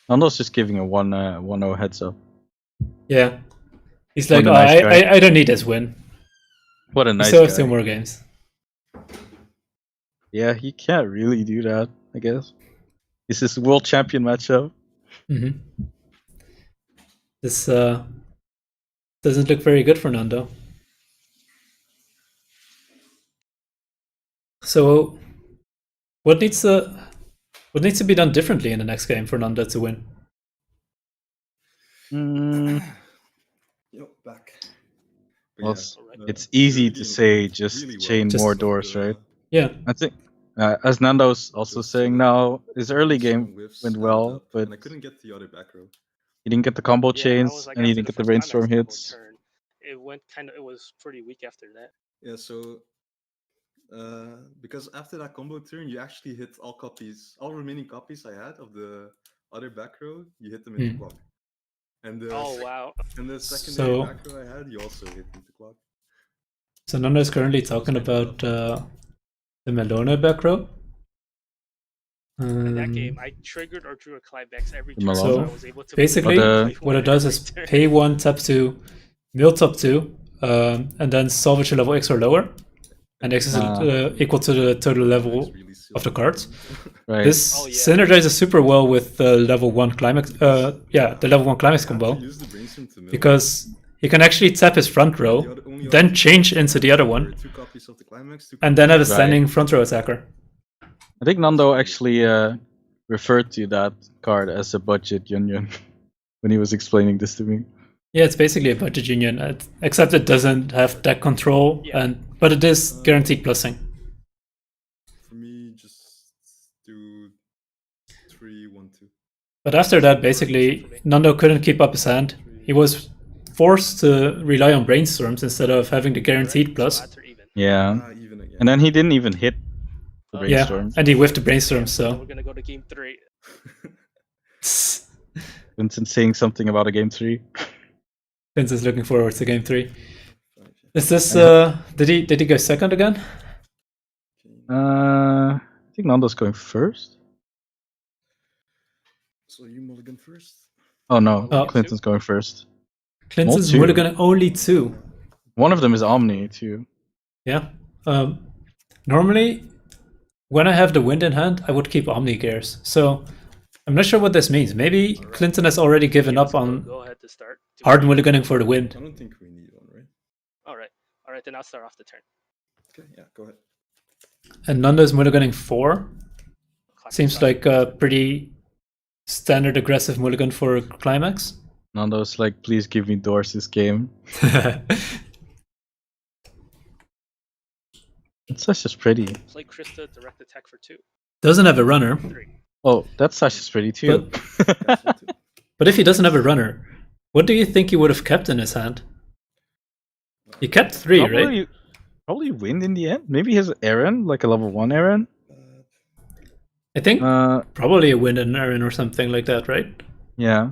Nando's just giving a 1-0 heads up. Yeah. He's What like, a oh, nice guy." I don't need this win. What a We nice still have guy. 2 more games. Yeah, he can't really do that, I guess. This is world champion matchup. hmm This doesn't look very good for Nando. So, what needs to be done differently in the next game for Nando to win? Back. But Well, yeah, it's the easy early to game say went just really well. chain Just- more Of doors, the- right? Yeah. I think, as Nando's also just saying sort of now, his early strong game whiffs went added well, up, but and I couldn't get the other back row. he didn't get the combo Yeah, that chains was like and he after didn't the get the first brainstorm climax combo hits. turn. It went it was pretty weak after that. Yeah, so because after that combo turn, you actually hit all remaining copies I had of the other back row. You hit them into Hmm. clock, and the Oh wow. and the secondary So- back row I had, you also hit into clock. So Nando is currently talking about the Melona back row. In that Um, game, I triggered or drew a climax every The turn, so Malone? I was able to Basically, play what it one does every is turn. pay 1, tap 2, mill top 2, and then salvage a level X or lower. And X is equal to the total level Really of the silly. cards. Right. This Oh, yeah. synergizes super well with the level 1 climax. The level 1 climax I combo. actually used the brainstorm to mill. Because he can actually tap his front The row, only then other change two into the other one, were 2 copies of the climax, 2 and then have a copies- standing front row attacker. I think Nando actually referred to that card as a budget union when he was explaining this to me. Yeah, it's basically a budget union, except it doesn't have deck control, Yeah. but it is guaranteed plussing. For me, just do 3, 1, 2. But after that, basically, Nando couldn't keep up his hand. He was forced to rely on brainstorms instead of having the guaranteed So plus. odds are even. Yeah. Even again. And then he didn't even hit the Oh. Yeah, brainstorm. and he whiffed the brainstorm, So so. we're gonna go to game 3. Vincent saying something about a game 3. Vince is looking forward to game 3. 5, yeah. Is this, did he go second again? Okay. I think Nando's going first. So you mulligan first. Oh no, Oh. Clinton's going first. Clinton's two. mulligan only 2. One of them is Omni too. Yeah. Normally, when I have the wind in hand, I would keep Omni gears. So I'm not sure what this means. Maybe Clinton has already given up on Go ahead to start. hard mulliganing for the wind. I don't think we need one, right? All right. Then I'll start off the turn. Okay, yeah, go ahead. And Nando's mulliganing 4. Classic Seems style. like a pretty standard aggressive mulligan for a climax. Nando's like, please give me doors this game. It's Sasha's pretty. Play Krista direct attack for 2. Doesn't have a runner, 3. Oh, that's Sasha's pretty too. but if he doesn't have a runner, what do you think he would have kept in his hand? He kept 3, right? Probably win in the end. Maybe his Aaron, like a level 1 Aaron. I think probably a wind and Aaron or something like that, right? Yeah.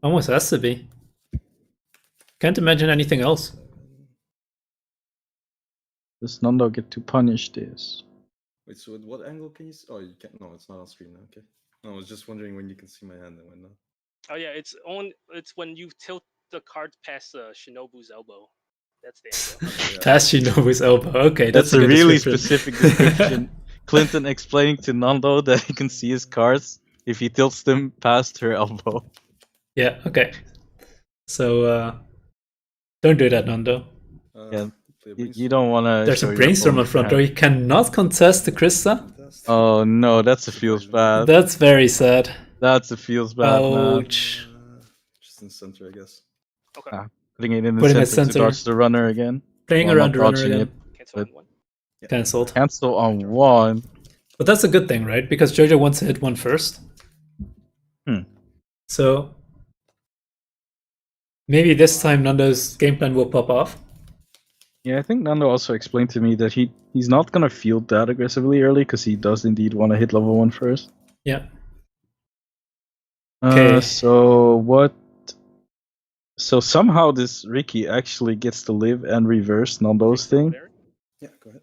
Almost has to be. Can't imagine anything else. Does Nando get to punish this? Wait, so at what angle can you see? Oh, you can't. No, it's not on screen now. Okay. No, I was just wondering when you can see my hand and when not. Oh yeah, it's when you tilt the card past Shinobu's elbow. That's the angle. Yeah. Past Shinobu's elbow. Okay, That's a a good really description. specific description. Clinton explaining to Nando that he can see his cards if he tilts them past her elbow. Yeah, okay. So, don't do that, Nando. Yeah, play a you don't want to. There's a brainstorm up front, though. He cannot contest the Krista. Test. Oh no, that's a feels bad. That's very sad. That's a feels bad, man. Ouch. Just in center, I guess. Okay. Ah, Putting it in the Putting it center to center. dodge the runner again. Playing Well, around not the runner dodging again. Cancel but- on one. Cancelled. Cancel on one. But that's a good thing, right? Because Jojo wants to hit one first. Hmm. So maybe this time Nando's game plan will pop off. Yeah, I think Nando also explained to me that he's not gonna field that aggressively early because he does indeed want to hit level 1 first. Yeah. Okay. So what? So somehow this Ricky actually gets to live and reverse Nando's thing. Yeah, go ahead.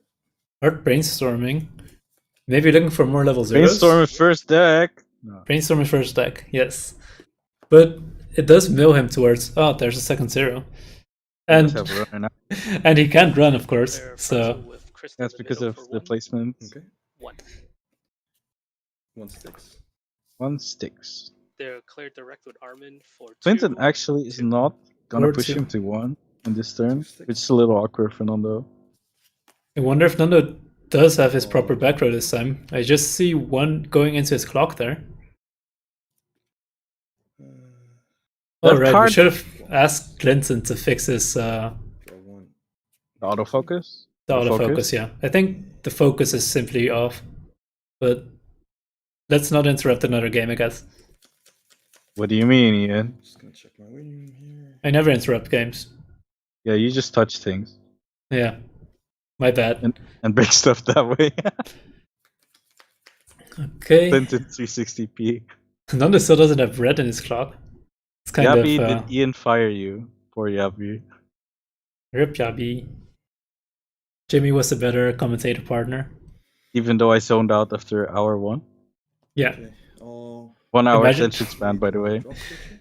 Hard brainstorming. Maybe looking for more level zeros. Brainstorm first deck. No. Brainstorming first deck, yes. But it does mill him towards, oh, there's a second zero. And Let's have a runner now. and he can't run, of course. They're So frontal with Krista in That's the because middle of for the one. placement. Okay. One. 1 sticks. 1 sticks. They're cleared direct with Armin for Clinton 2. actually is not gonna Or push 2. him to 1 in this turn, 2 sticks. which is a little awkward for Nando. I wonder if Nando does have his proper back row this time. I just see one going into his clock there. That Alright, we card- should have asked Clinton to fix his Draw 1. Autofocus? the The autofocus, focus? yeah. I think the focus is simply off. But let's not interrupt another game, I guess. What do you mean, Ian? Just gonna check my waiting room here. I never interrupt games. Yeah, you just touch things Yeah. My bad. and break stuff that way. Okay. Clinton 360p. Nando still doesn't have red in his clock. It's kind Yabi, of did Ian fire you? Poor Yabi. rip Yabi. Jimmy was the better commentator partner. Even though I zoned out after hour 1. Yeah, Okay. All 1 hour Imagine- attention span, by the way. drop switcher.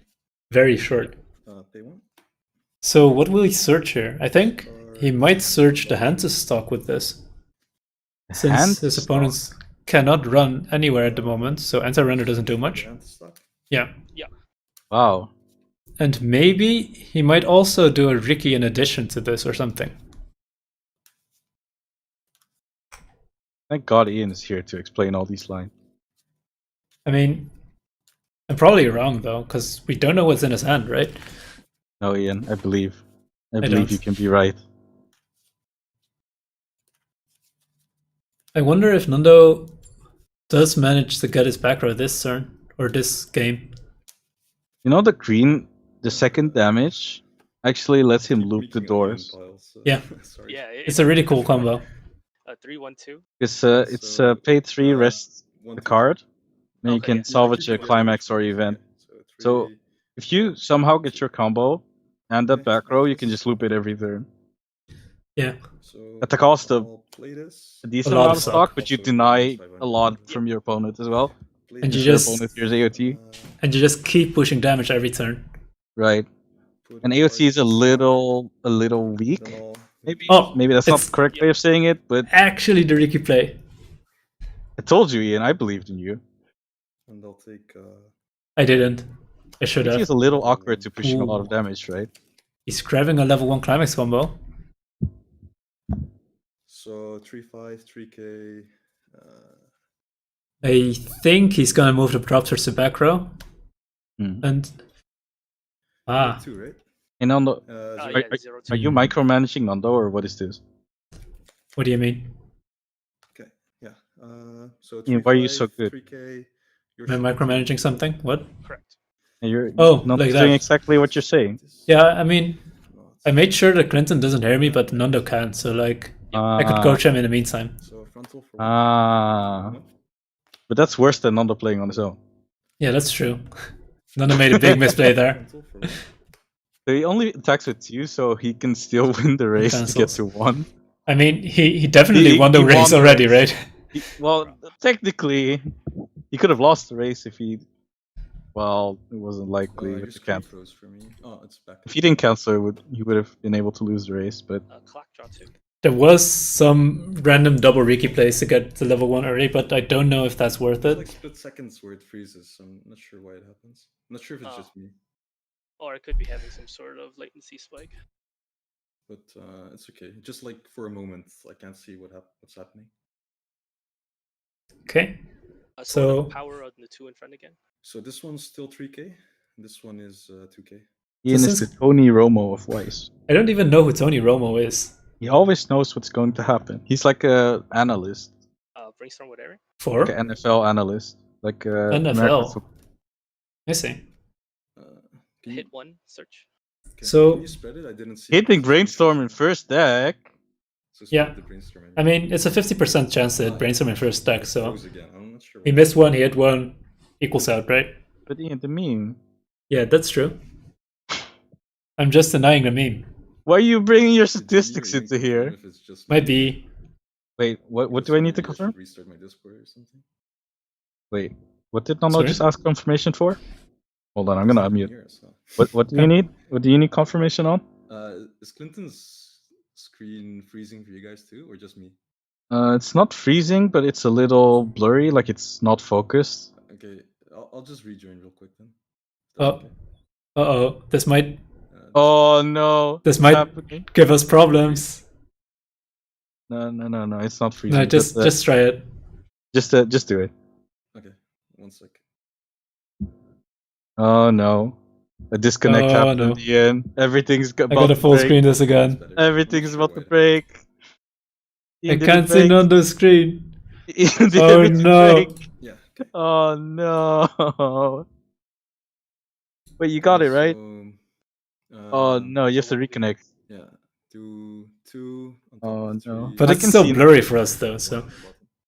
very short. Pay 1. So what will he search here? I think he might search the hand to stock with this. Since Hand his stock. opponents cannot run anywhere at the moment, so anti-runner doesn't do much. Hand stock. Yeah. Wow. And maybe he might also do a Ricky in addition to this or something. Thank God Ian is here to explain all these lines. I mean, I'm probably wrong though, because we don't know what's in his hand, right? No, Ian, I believe. I don't. believe you can be right. I wonder if Nando does manage to get his back row this turn, or this game. You know the green, the second damage actually lets him Keep loop the meeting on doors. piles, so- Yeah. Sorry. Yeah, It's a really cool combo. 3-1-2. It's So, pay 3, rest 1, the 2, card, then you Okay, can yeah. salvage a Keep climax or going. event. Okay, So, 3, If you somehow get your combo and that Okay. back row, you can just loop it every turn. Yeah. so At the cost of I'll play this. a decent A lot amount of of stock. stock, but you Also, deny 500. a lot from your opponent as well. Play And you this, Your just- opponent here's AOT, And you just keep pushing damage every turn. right? put And AOT is a cards, little weak. then I'll Maybe Oh, maybe that's not it's- the correct way of saying it, but Actually, the Ricky play. I told you, Ian. I believed in you. and I'll take I didn't. I should AOT have. is a little awkward to pushing a lot of Ooh. damage, right? He's grabbing a level 1 climax combo. so 3-5, 3k. I think he's gonna move the drop towards the back row. Hmm. And 2, right? And on the, Yeah, Zero- 0-2. are you micromanaging Nando or what is this? what do you mean? Okay, yeah. So Ian, why are you 3-5, so good? 3k. Am I micromanaging something? What? Correct. And you're Oh, not like doing that. exactly what you're saying. Yeah, I mean, I made sure that Clinton doesn't hear me, but Nando can. So like, I could coach him in the meantime. So frontal for Ah. one. But that's worse than Nando playing on his own. Yeah, that's true. Nando made a big misplay there. Frontal for 1. So he only attacks with 2, so he can still win the race to get cancels. to 1. I mean, he definitely He- won the he race won the already, race. right? Well, technically, he could have lost the race if he. Well, it wasn't likely Your with the screen cancel. froze for me. Oh, it's back. If he didn't cancel, he would have been able to lose the race. But Clock draw 2. There was some random double Riki plays to get the level 1 early, but I don't know if that's worth It's it. like split seconds where it freezes. So I'm not sure why it happens. I'm not sure if it's just me, Or it could be having some sort of latency spike. but it's okay. Just like for a moment, I can't see what's happening. Okay. So So power on the 2 in front again. So this one's still 3K. This one is 2K. Ian This is is- the Tony Romo of Weiss. I don't even know who Tony Romo is. He always knows what's going to happen. He's like a analyst, Brainstorm what area? For like an NFL analyst, like American NFL. football. I see. Can you, Hit 1 search. So- can you spread it? I didn't see. Hitting Brainstorm in first deck. So Yeah. spread the brainstorm. I mean, it's a 50% chance to hit brainstorm in first deck, so Froze again. I'm not sure. he missed one, he hit one, equals out, right? But Ian, the meme. Yeah, that's true. I'm just denying the meme. Why are you bringing your It's statistics weird, into confirm here? if it's just Might me. be. Wait, what Because do I need to maybe should confirm? Restart my Discord or something. Wait, what did Nando Sorry? just ask confirmation for? Hold on, I'm gonna unmute. Here, so. What do you Okay. need? What do you need confirmation on? Is Clinton's screen freezing for you guys too, or just me? It's not freezing, but it's a little blurry, like it's not focused. Okay, I'll just rejoin real quick then. If Oh. that's okay. Uh-oh, this might Oh no! This it's might- happening. give us problems. No, it's not freezing. No, just try it. just do it. Okay, 1 sec. Oh no! A disconnect Oh, happened no. in the end. Everything's I about gotta to full break. screen this That's again. better. I'm not Everything's sure about to why it break. I Ian, did can't it see break? Nando's screen. Ian, did Oh everything no. break? happened. Yeah. Okay. Oh no! Wait, you got it right? Oh no! You have to So what reconnect. Yeah. Do 2 on top Oh, of 3. no. But I it's can still see- blurry for us though, so.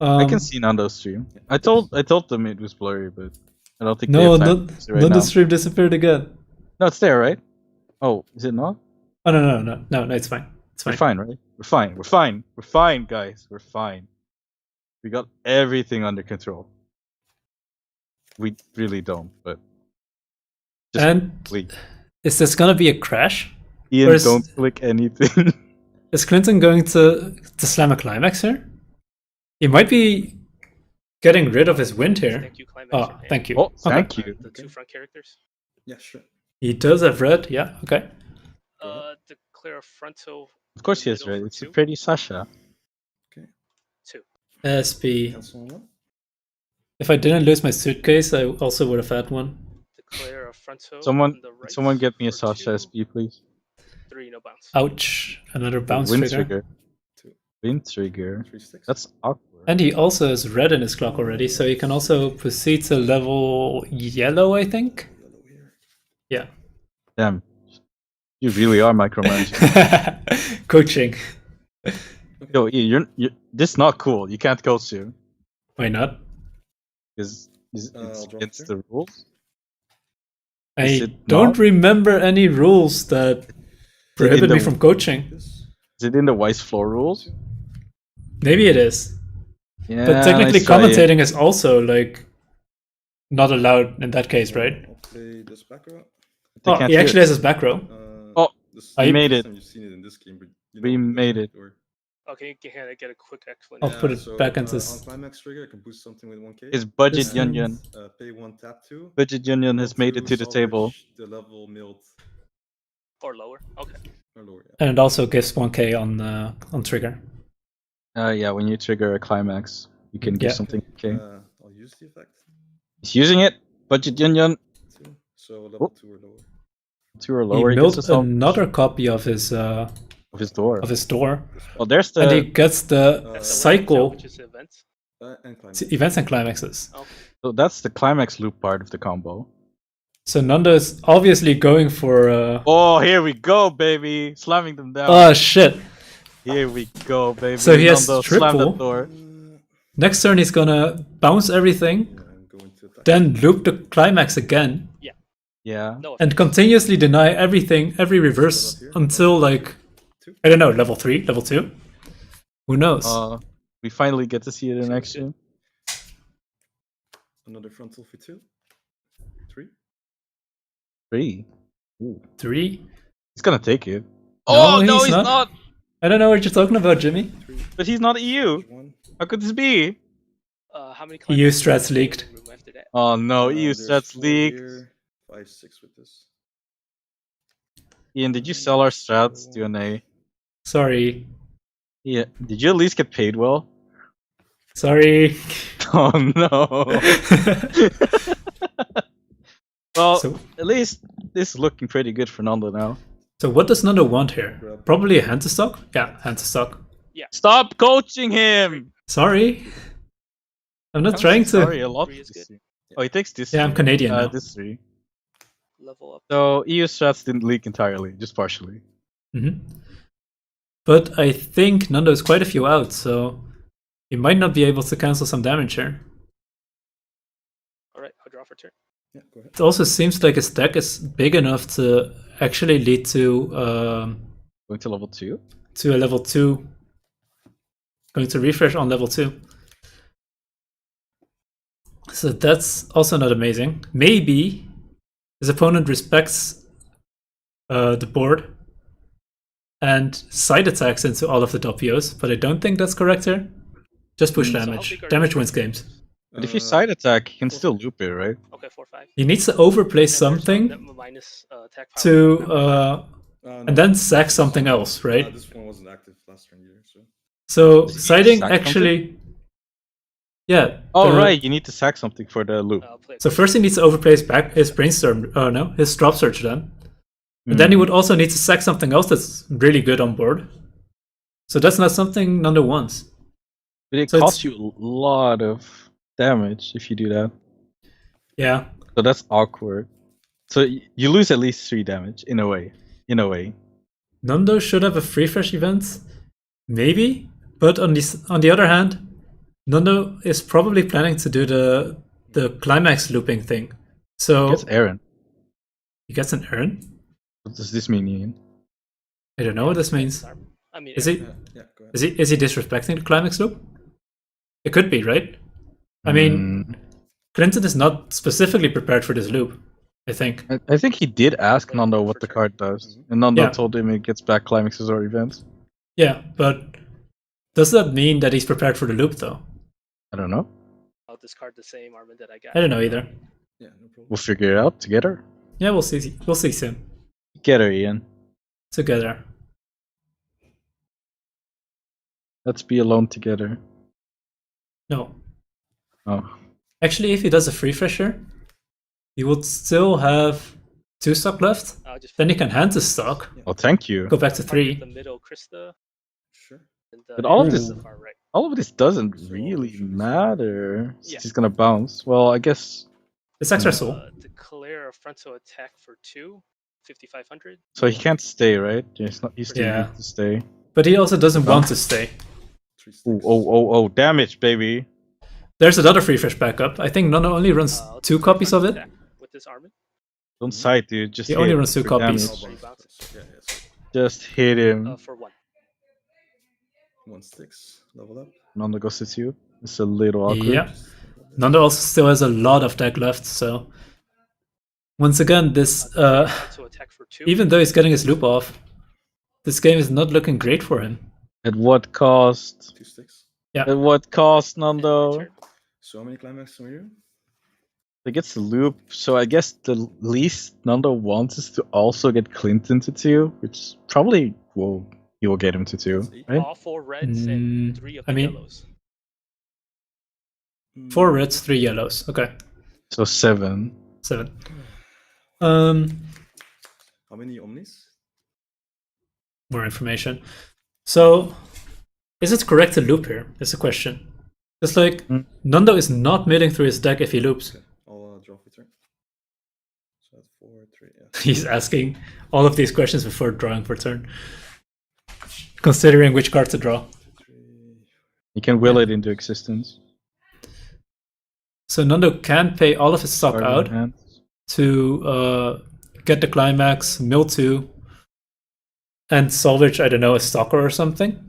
I can see Nando's stream. Yeah. I told them it was blurry, but I don't think No, they have time no, to fix it right Nando's now. stream disappeared again. No, it's there, right? Oh, is it not? Oh no, it's fine. It's We're fine. fine, right? We're fine, guys. We're fine. We got everything under control. We really don't, but just And click. is this gonna be a crash? Ian, Where's- don't click anything. Is Clinton going to slam a climax here? He might be getting rid of his wind here. Thank you, Climax. Oh, thank you. Oh, Okay. thank you. The 2 front characters. Yeah, sure. He does have red, yeah, okay. Declare a frontal. Of course he in the has middle red. for It's a 2. pretty Sasha. 2. SP. Cancel on one. If I didn't lose my suitcase, I also would have had one. Declare a frontal. Someone, on the right someone get me a for Sasha 2. SP, please. 3, no bounce. Ouch. Another bounce Wind trigger. 2. Wind trigger. 3 sticks. That's awkward. And he also has red in his clock already, so he can also proceed to level yellow, I think? Yellow here. Yeah. Damn. You really are micromanaging. Coaching. Yo, Ian, this is not cool. You can't coach you. Why not? Because it's I'll drop against here. the rules. I Is it don't not? remember any rules that prohibit the- me from coaching. This. Is it in the Weiss floor rules? Maybe it is. Yeah, But technically nice try, Ian. commentating is also like not allowed in that case, right? I'll play this back row. They Oh, can't he hear actually it. has his back row. Oh, this I is the made first it. time You've seen it in this game, but you We know, made it. or- Okay, can I get a quick I'll explanation? put it back into on s- climax trigger, I can boost something with 1k. It's Budget This Union. Pay 1, tap 2. Budget Union has made it to the table. The level milled Or lower? Okay. or lower. Yeah. And it also gives 1k on trigger. Yeah, when you trigger a climax, you can give Yeah. something. Okay. I'll use the effect. He's using it. Budget Union. 2. So level Oh. 2 or lower. 2 or He lower. He built gets us all another copy of his door. of his door. This Oh, there's And he the. gets the Uh, That's the cycle which is events. and climax. to events and climaxes. So that's the climax loop part of the combo. So Nando is obviously going for Oh, here we go, baby! Slamming them down. oh shit. Here we go, baby. So he has Nando, slam triple. that door. Next turn he's gonna bounce everything, Yeah, I'm going to attack. then loop the climax again, Yeah. No and effects. continuously deny everything, every reverse until like I don't know, level 3, level 2? Who knows? We finally get to see it in action. Another frontal for 2. 3. 3. Ooh. 3? He's gonna take it. No, Oh no, he's he's not. not. I don't know what you're talking about, Jimmy. But he's not EU. One. How could this be? How many EU climaxes strats do you leaked. remove after that? Oh no, EU There's stats 4 leaked. here, 5, 6 with this. Ian, did you sell our strats to NA? Sorry. Yeah. Did you at least get paid well? Sorry. Oh no. Well, So, at least this is looking pretty good for Nando now. so what does Nando want here? Probably a hand to stock? Yeah, hand to stock. Stop coaching him! Sorry. I'm not I'm trying to. Sorry, a lot. Three is good. Oh, he takes this. Yeah, I'm Canadian now. This 3. Level up. So EU strats didn't leak entirely, just partially. But I think Nando is quite a few out, so he might not be able to cancel some damage here. Alright, I'll draw for turn. Yeah, go ahead. It also seems like his deck is big enough to actually lead to Going to level 2. a level 2. Going to refresh on level 2. So that's also not amazing. Maybe his opponent respects the board and side attacks into all of the Doppios, but I don't think that's correct here. Just push So how damage. big are Damage your wins games. But if you side attack, he can still loop it, right? Okay, 4-5. He needs to overplay something Minus attack power. to and then sack something else, right? This one wasn't active last turn either, so. So Does he siding sack actually, yeah. Oh the- right, you need to sack something for the loop. I'll play So first he needs to overplay his brainstorm. Oh no, his drop search then. And then he would also need to sack something else that's really good on board. So that's not something Nando wants. But it So costs you a lot of damage if you do that. Yeah. So that's awkward. So you lose at least 3 damage in a way. Nando should have a free fresh event, maybe. But on the other hand, Nando is probably planning to do the climax looping thing. So That's Aaron. he gets an urn. What does this mean, Ian? I don't know what this means. I mean, Is he Yeah, go ahead. is he disrespecting the climax loop? It could be, right? I mean, Clinton is not specifically prepared for this loop, I think. I think he did ask Nando what the card does, and Nando Yeah. told him it gets back climaxes or events. Yeah, but does that mean that he's prepared for the loop though? I don't know. I'll discard the same armament that I got. I don't know either. Yeah, no problem. We'll figure it out together. Yeah, we'll see. We'll see soon. Together, Ian. Together. Let's be alone together. No. Oh. Actually, if he does a free fresher, he would still have 2 stock left. I'll just Then he can hand to stock, Oh, thank you. go back to target 3. the middle Krista. Sure. And, But all of Aaron this- the far right. All of this doesn't really matter. Yeah. He's gonna bounce. Well, I guess. It's extra soul. Declare a frontal attack for 2, 5,500. So he can't stay, right? He's still Yeah. need to stay. But he also doesn't want to stay. 3 sticks. Oh, damage, baby. There's another free fresh backup. I think Nando only runs I'll 2 do a copies of frontal it. attack with this armament. Don't side, dude. Just He hit only runs 2 for copies. damage. Three bounces. Yeah, yes. Just hit him. For 1. 1 sticks. Level up. Nando goes to 2. It's a little awkward. Yeah. Nando also still has a lot of deck left, so once again, this Frontal attack for 2. even though he's getting his loop off, this game is not looking great for him. At what cost? 2 sticks. At what cost, And Nando? return. So how many climax from you? He gets the loop, so I guess the least Nando wants is to also get Clinton to 2, which probably he will get him to 2, right? All 4 reds Mm, and 3 of the I mean- yellows. 4 reds, 3 yellows. Okay, So 7. 7. How many omnis? More information. So, is it correct to loop here? Is the question. It's like Nando is not milling through his deck if he loops. Okay, I'll draw for turn. So that's 4, 3, yeah. He's asking all of these questions before drawing for turn, considering which card to draw. 3. You can will it into existence. So Nando can pay all of his stock Card in out hand. to get the climax, mill 2, and salvage, I don't know, a stalker or something.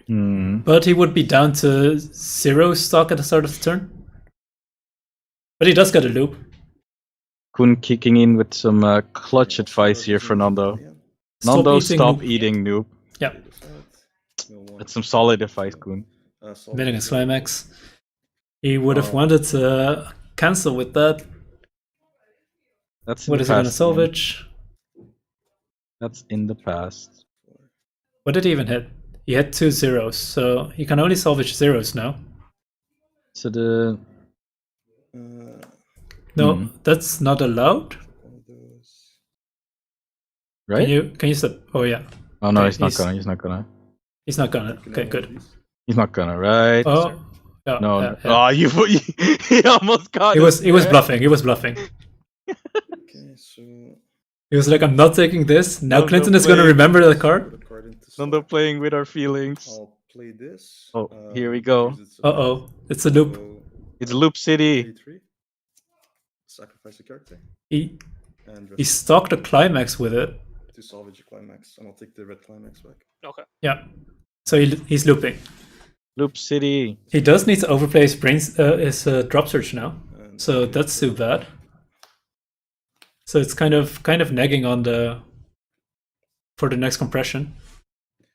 But he would be down to 0 stock at the start of the turn. But he does get a loop. Kun kicking in with some clutch advice here for Nando. Yeah. Nando, eating stop noob. eating noob. Yeah, Take this out. No one. That's some solid advice, Koen. Solve winning a this. climax. He would have Oh. wanted to cancel with that. That's in What the is he gonna past, Ian. salvage? That's in the past. What did he even hit? He had 2 zeros, so he can only salvage zeros now. So the No, that's not allowed. One of those. right? Can you stop? Oh yeah, Oh no, okay, he's not gonna. He's not gonna. he's not gonna. You can Okay, have one of good. these. He's not gonna. Right? Oh, yeah, no. yeah, No. yeah. Oh, he almost got. He was there. bluffing. He was bluffing. Okay, so He was like, I'm not taking this. Now Nando Clinton is gonna playing- remember the put card. a card into Nando slot. playing with our feelings. I'll play this. Oh, here we go. use it as Uh oh, it's a loop. so It's Loop City. play 3. Sacrifice a character. He And stalked a climax with it. to salvage a climax. And I'll take the red climax back. Okay. Yeah. So he's looping. Loop City. He does need to overplay his drop search now. And So okay, that's too bad. So it's kind of nagging on for the next compression.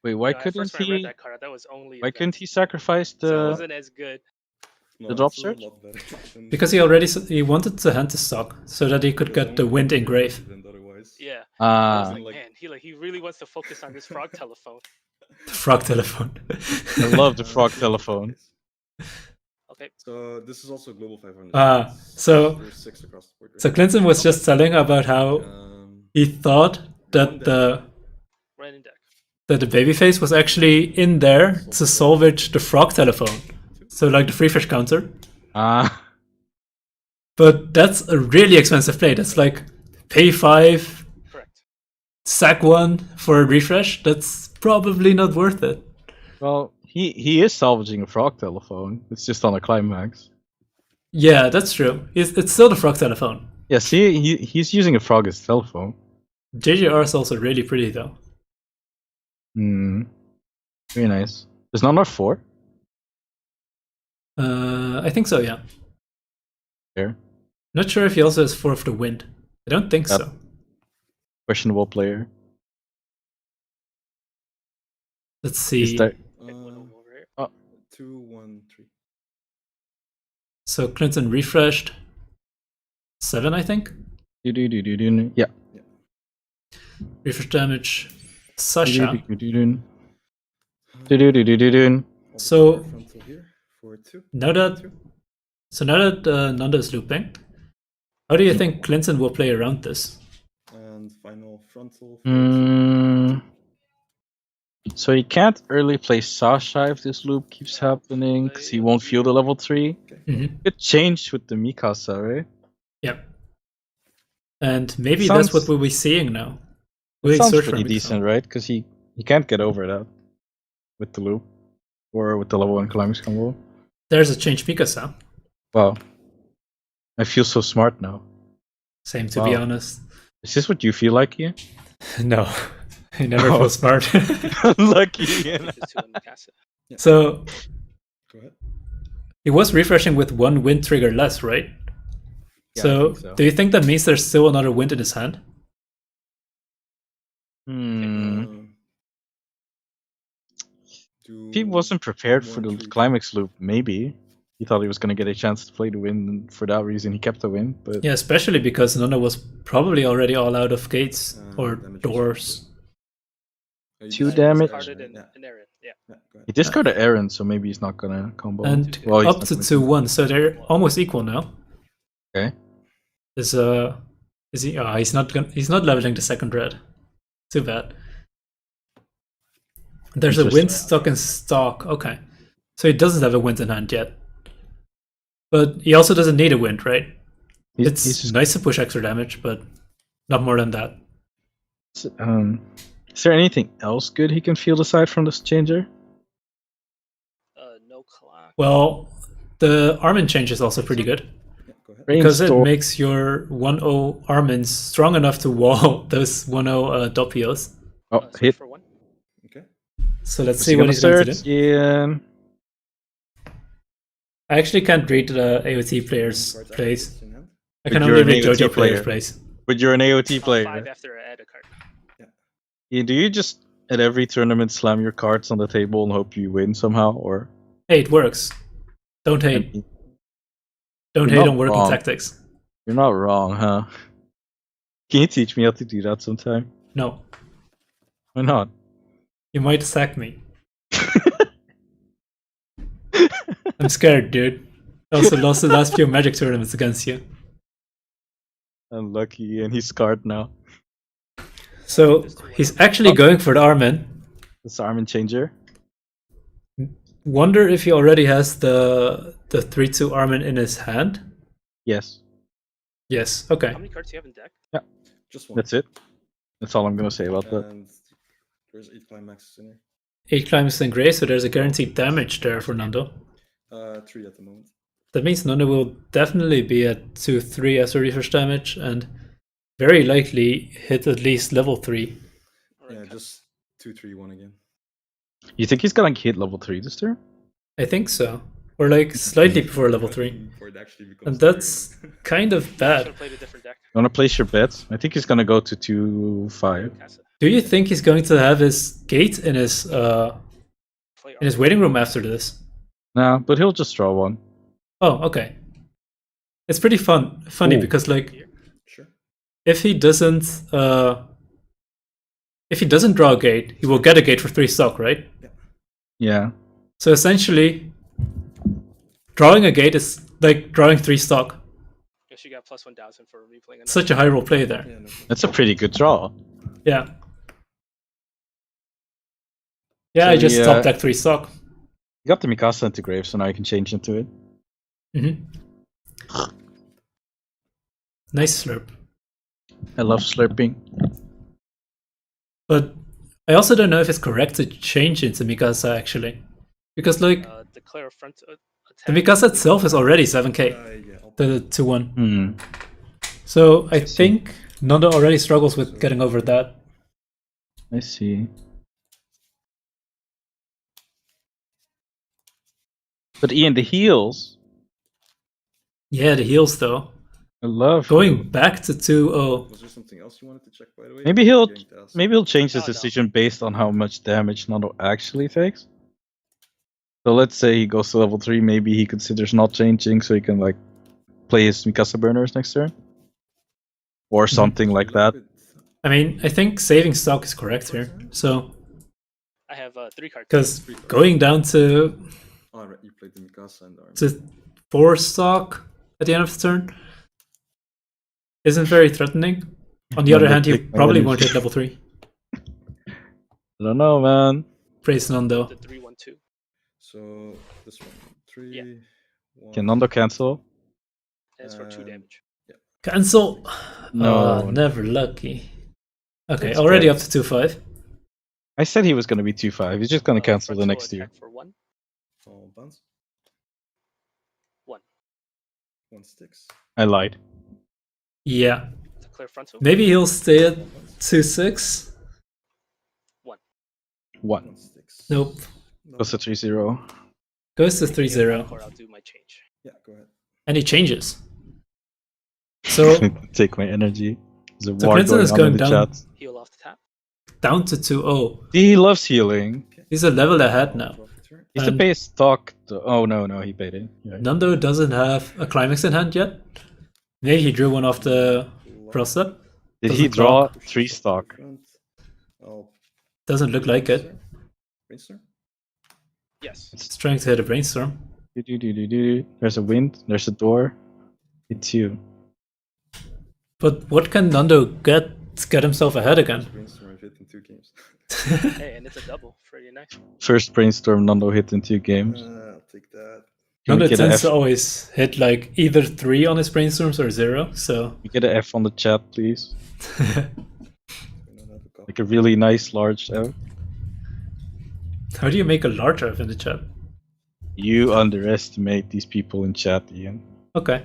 Wait, why At couldn't first when I read he? that card, that was only. Why event, couldn't he sacrifice so it the? wasn't as good. no, the drop it's a search? lot better than- Because he wanted to hand the stock so that he could get the wind engrave. than otherwise. Yeah. I was Ah, like, like- man, he really wants to focus on this frog telephone. The frog telephone. I love the frog telephone. Okay. So this is also global 500. Ah, so- there's 6 across the board. Right? So Clinton was just telling about how he thought that the Random deck. babyface was actually in there to salvage the frog telephone. So like the free fish counter. ah, But that's a really expensive play. That's like pay 5, Correct. sack 1 for a refresh. That's probably not worth it. well, he is salvaging a frog telephone. It's just on a climax. Yeah, that's true. It's still the frog telephone. Yeah, see, he's using a frog as telephone. JJR is also really pretty though. Hmm. Very nice. There's not enough 4 I think so, yeah. there. Not sure if he also has 4 of the wind. I don't think Yep. so. Questionable player. Let's see. Is there? Okay, one over here. 2, 1, 3. So Clinton refreshed 7, I think. Yeah. Refresh damage. Sasha. So- Frontal here for 2. Now that Nando is looping, how do you think Clinton will play around this? And final frontal. For Mm, so he can't early play Sasha if this loop keeps happening, because he won't feel the level 3. Mm-hmm. It changed with the Mikasa, right? Yep. And maybe Sounds- that's what we'll be seeing now. It We'll sounds search for pretty Mikasa. decent, right? Because he can't get over that with the loop or with the level 1 climax combo. There's a change Mikasa. Wow. I feel so smart now. Same, to be Wow. honest. Is this what you feel like, Ian? No, I never Oh. feel smart. Lucky Ian. This is 2 in the casa. So Go ahead. he was refreshing with 1 wind trigger less, right? Yeah, I so, think so. do you think that means there's still another wind in his hand? Hmm. Do If he wasn't prepared for the 1, 3. climax loop, maybe. He thought he was going to get a chance to play the win, and for that reason he kept the win. But Yeah, especially because Nando was probably already all out of gates or damage doors. You 2 just damage. Discarded right? an errand. Yeah. Yeah, go ahead. he discarded Aaron, so maybe he's not going to combo. And Well, he's up not to gonna 2-1, so they're almost equal now. Okay. Is he? Oh, he's not leveling the second red. Too bad. There's a wind Interesting. stuck in stock. Okay, so he doesn't have a wind in hand yet, but he also doesn't need a wind, right? He's- It's he's just- nice to push extra damage, but not more than that. Is there anything else good he can field aside from this changer? No clock. Well, the Armin change is also pretty good Yeah, go ahead. because it Brainstorm. makes your 1-0 Armins strong enough to wall those 1-0 Doppios. Oh, Search hit. for 1. Okay. So let's Is see he what gonna he's going to search? do. Yeah. I actually can't read the AOT players' Cards plays. active in hand. I But can you're only an read AOT Jojo players' player. plays. But you're an AOT Top player. 5 after I add a card. Yeah, do you just at every tournament slam your cards on the table and hope you win somehow, or? Hey, it works. Don't hate. You're Don't not hate on working wrong. tactics. You're not wrong, huh? Can you teach me how to do that sometime? No, Why not? you might sack me. I'm scared, dude. I also lost the last few Magic tournaments against you. Unlucky, and he's scarred now. So he's actually going for the Armin. This Armin changer. Wonder if he already has the 3/2 Armin in his hand. Yes, Yes. Okay. How many cards do you have in deck? Just one. that's it. That's all I'm gonna say about that. And there's 8 climaxes in here. 8 climbs in gray, so there's a guaranteed damage there for Nando. 3 at the moment. That means Nando will definitely be at 2/3 as a refresh damage and very likely hit at least level 3. Yeah, just 2, 3, 1 again. You think he's gonna hit level 3 this turn? I think so. Or like slightly before level 3. Before it actually becomes And that's kind of Should bad. have played a different deck. You wanna place your bets? I think he's gonna go to 2-5. Casa. Do you think he's going to have his gate in his Play waiting room after this? Nah, but he'll just draw one. Oh, okay. It's pretty funny Ooh. because like Sure. if he doesn't draw a gate, he will get a gate for 3 stock, right? Yeah. So essentially, drawing a gate is like drawing 3 stock. Guess you got plus 1,000 for replaying. Another. Such a high roll play there. Yeah, no. That's a pretty good draw. Yeah. Yeah, So I just the, top deck 3 stock. You got the Mikasa into grave, so now you can change into it. Nice slurp. I love slurping. But I also don't know if it's correct to change into Mikasa actually. Because like Declare a front the attack. Mikasa itself is already 7k. Yeah, I'll The 2/1. Hmm. So I think Nando already struggles with getting over that. I see. But Ian, the heals. Yeah, the heals though. I love Going back to 2-0. Was there something else you wanted to check, by the way? Maybe he'll Forgetting to ask. maybe he'll change his Oh, no. decision based on how much damage Nando actually takes. So let's say he goes to level 3, maybe he considers not changing so he can like play his Mikasa burners next turn. Or something like that. I mean, I think saving stock is correct here. So, I have 3 cards. because going down to Oh, right, you played the Mikasa and the Armin. 4 stock at the end of the turn isn't very threatening. On the other Nando hand, he take my probably energy. won't hit level 3. I don't know, man. Praise Nando. The 3/1/2. So this one, 3, Yeah. 1. Can Nando cancel? And it's for 2 damage. Cancel! No. Oh, never lucky. Okay, That's already good. up to 2-5. I said he was gonna be 2-5. He's just gonna cancel the frontal next year. attack for 1. All bounce. 1. 1 sticks. I lied. Yeah. Declare frontal. Maybe he'll stay at 2-6. 1. 1. 1 sticks. Nope. No. Goes to 3-0. Goes to 3-0. Or I'll do my change. Yeah, go ahead. And he changes. So, Take my energy. There's a So war Clinton going is on going in the down. chat. Heal off the tap. down to 2-0. He loves healing. He's a level ahead now. Draw the turn. He's to And- pay his stock. Oh no, he paid it. You're right. Nando doesn't have a climax in hand yet. Maybe he drew one off the pro step. Did doesn't he draw block. 3 stock? Front. I'll Doesn't look like it. Brainstorm. Yes. It's trying to hit a brainstorm. There's a wind. There's a door. It's you. But what can Nando get to get himself ahead again? Brainstorm I've hit in 2 games. Hey, and it's a double. Pretty nice. First brainstorm Nando hit in 2 games. I'll take that. Can we Nando get an tends F? to always hit like either 3 on his brainstorms or 0, so We get an F on the chat, please. We don't have a copy. Like a really nice large F. how do you make a large F in the chat? You underestimate these people in chat, Ian. Okay.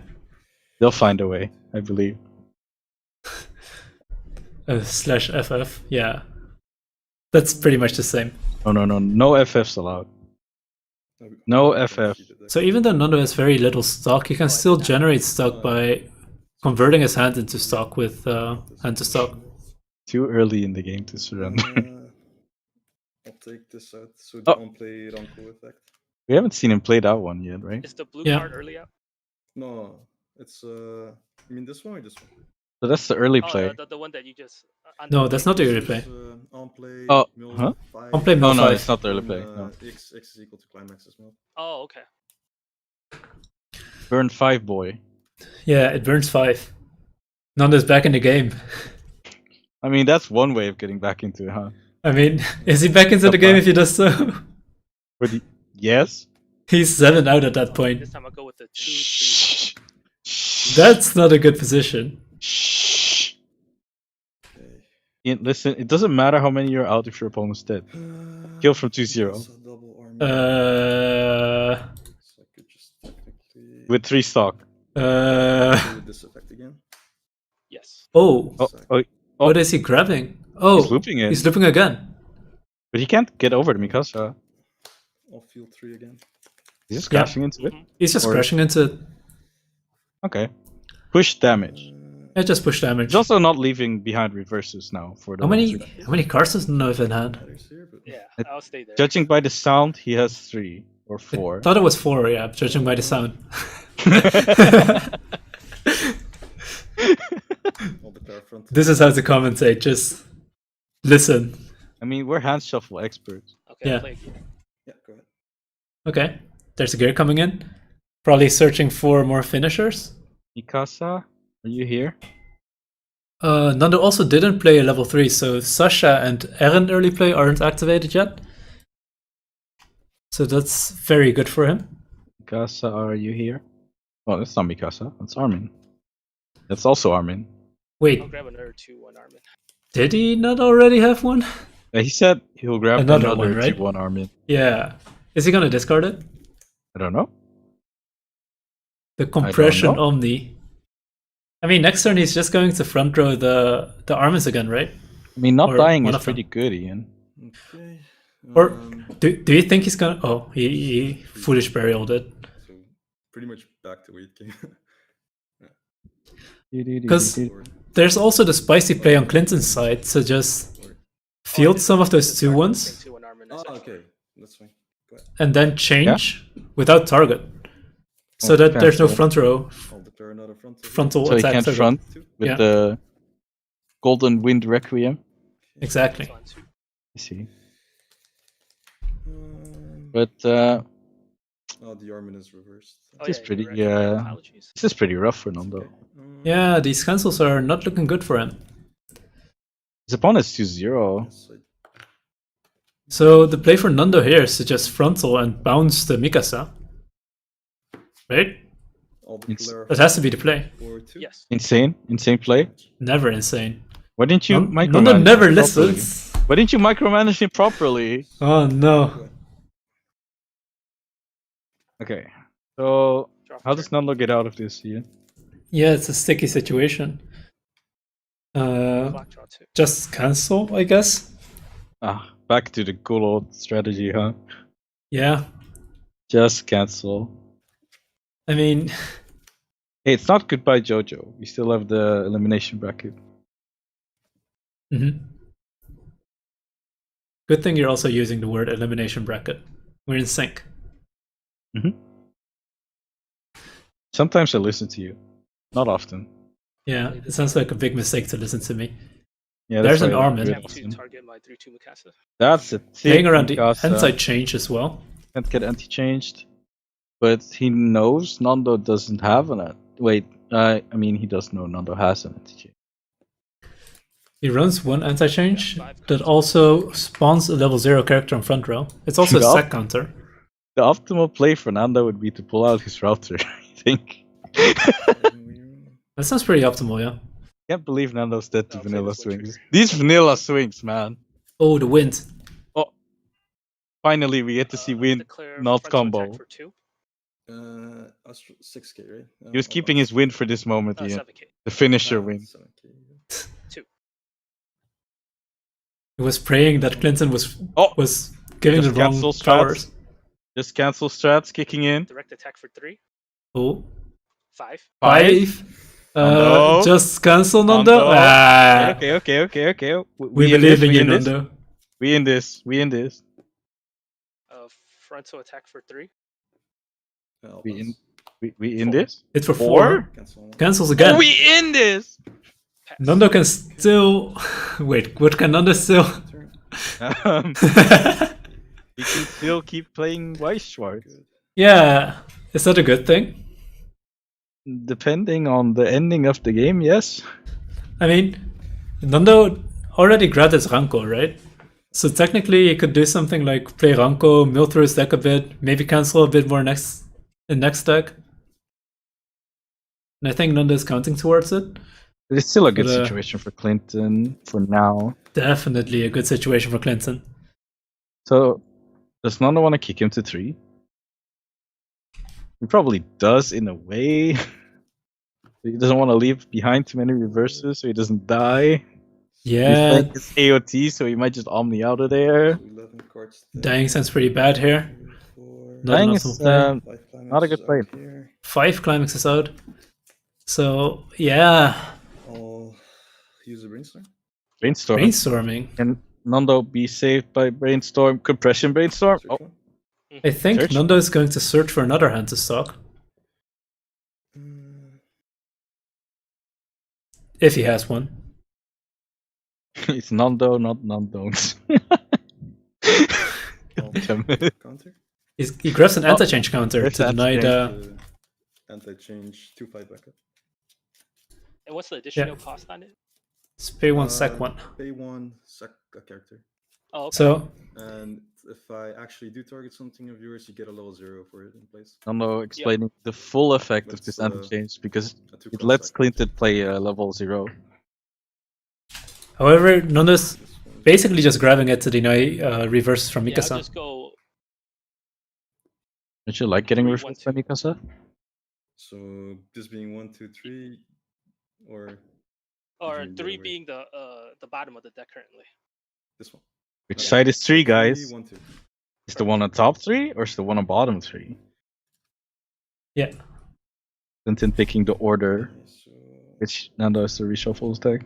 They'll find a way, I believe. /FF, yeah. That's pretty much the same. No FFs allowed. No FF. So even though Nando has very little stock, he can still generate stock by converting his hand into stock with hand to stock. Too early in the game to surrender. I'll take this out. So Oh. don't play Ranko effect. We haven't seen him play that one yet, right? Is the blue Yeah. card early out? No, it's you mean this one or this one? So that's the early Oh, play. the one that you just. No, that's not the early This play. is, on play. Oh, mill huh? 5, On play mill Oh no, 5. it's not the early and, play. No. X is equal to climax as well. Oh, okay. Burn 5 boy. Yeah, it burns 5. Nando's back in the game. I mean, that's one way of getting back into it, huh? I mean, is he back into the game if he does so? But yes. He's 7 out at that point. This time I'll go with the 2, 3. Shh. That's not a good position. Shh. Okay. Ian, listen, it doesn't matter how many you're out if your opponent's dead. Kill from 2-0. Also double army. Uh, So I could just technically With 3 stock. do this effect again. Yes. Oh, Oh, what is he grabbing? Oh, he's looping it. he's looping again. But he can't get over the Mikasa. I'll field 3 again. He's just Yeah. crashing into it. He's just Or- crashing into it. Okay. Push damage. Yeah, just push damage. He's also not leaving behind reverses now for the How many 1-3. cards does Nando have in hand? Matters here, but Yeah, It- I'll stay there. Judging by the sound, he has 3 or 4. I thought it was 4, yeah, judging by the sound. I'll declare front. This is how to commentate, just listen. I mean, we're hand shuffle experts. Okay, Yeah. I'll play again. Yeah, go ahead. Okay, there's a gear coming in. Probably searching for more finishers. Mikasa, are you here? Nando also didn't play a level 3, so Sasha and Eren early play aren't activated yet. So that's very good for him. Mikasa, are you here? Oh, that's not Mikasa. That's Armin. That's also Armin. Wait, I'll grab another 2-1 Armin. did he not already have one? He said he'll grab Another another one, right? 2-1 Armin. Yeah. Is he gonna discard it? I don't know. The compression know. Omni. I mean, next turn he's just going to front row the Armins again, right? I mean, not Or dying one is of them. pretty good, Ian. Okay. Or do you think he's gonna? Oh, he foolish burial it. So pretty much back to weight game. Because there's also the spicy play on Clinton's side, so just field some of those 2-1s 2-1 Armin. Oh, essentially. okay. That's fine. Go ahead. and then change without target, so that there's no cancel. front row I'll declare another front. frontal So he attack. can't target. front with Yeah. the Golden Wind Requiem. Exactly. This one, too. I see. Um, But oh, the Armin is reversed. Oh, This is yeah, pretty, you're right. My apologies. this is pretty rough for Nando. Okay. Yeah, these cancels are not looking good for him. His opponent's 2-0. Yes, So the play for Nando here is to just frontal and bounce the Mikasa. Right? I'll It's- declare That has to be the play. 4-2. Yes. Insane play. Never insane. Why didn't you Nando micromanage never him properly? listens. Why didn't you micromanage him properly? Oh no. Okay, so Drop how a does turn. Nando get out of this, Ian? Yeah, it's a sticky situation. Block draw 2. Just cancel, I guess. Back to the good old strategy, huh? Yeah. Just cancel. I mean, Hey, it's not goodbye Jojo. We still have the elimination bracket. mhm. Good thing you're also using the word elimination bracket. We're in sync. Sometimes I listen to you. Not often. Yeah, it sounds like a big mistake to listen to me. Yeah, There's that's an why I Armin. do it Attempt to often. target my 3-2 Mikasa. That's a thing. Playing around the Mikasa anti change as well. can't get anti-changed. But he knows Nando doesn't have an wait, I mean he does know Nando has an anti-change. He runs one anti change Yeah, 5 that cards. also spawns a level 0 character on front row. It's also a Yeah. sack counter. The optimal play for Nando would be to pull out his router, I think. That sounds pretty optimal, yeah. Can't believe Nando's dead to I'll play vanilla this one swings. trigger. These vanilla swings, man. Oh, the wind. Finally, we get to see Wind Declare not frontal attack combo. For 2. 6k, right? He was keeping his win for this moment, Ian. 7k. The finisher win. 7k. 2. He was praying that Clinton was Oh! giving the Just wrong cancel strats. powers. Just cancel strats kicking in. Direct attack for 3. Oh, 5. 5. Nando. Just cancel Nando. Nando. Ah, Okay. we in believe this, in we you, in this. Nando. We in this. Frontal attack for 3. I'll We in pass. we in Four. this. Hit for 4? 4. Cancel. Cancels again. Oh, we in this. Pass. Nando can still. Wait, what can Nando still? Turn. We can still keep playing Weiss Schwarz. Good. Yeah, is that a good thing? Depending on the ending of the game, yes. I mean, Nando already grabbed his Ranko, right? So technically, he could do something like play Ranko, mill through his deck a bit, maybe cancel a bit more next deck. And I think Nando is counting towards it. But it's still a good But, situation for Clinton for now. Definitely a good situation for Clinton. So, does Nando want to kick him to 3? He probably does in a way. He doesn't want to leave behind too many reverses so he doesn't die. Yeah, He's like his AOT, so he might just omni out of there. 11 cards. there. dying sounds pretty bad here. 4, Not Dying enough is to play. 5 not a good climaxes play. out here. 5 climaxes out. So, yeah, I'll use a brainstorm. Brainstorm. brainstorming. Can Nando be saved by Brainstorm? Compression Brainstorm? Search Oh, one. I think Search. Nando is going to search for another hand to stock. If he has one. it's Nando, not Nando. Damn it. Counter. He grabs an anti-change counter there's to deny anti-change. the... Anti-change 2-5 backup. And what's the additional cost on it? It's pay 1, sack 1. Pay 1, sack a character. Oh, okay. So, And if I actually do target something of yours, you get a level 0 for it in place. Nando explaining the full effect of Let's, this anti-change because A 2 it cost lets sack. Clinton play level 0. however, Nando's This one. basically just grabbing it to deny reverses from Yeah, I'll Mikasa. just go. Don't you like getting 3, reversed 1, by 2. Mikasa? So this being 1, 2, 3, or Or Doing the 3 other way. being the bottom of the deck currently. this one. Which Okay. side is 3, guys? 1, 2. Is the one on top 3 or is the one on bottom 3? Yeah. Clinton picking the order, Okay, so which Nando has to reshuffle his deck.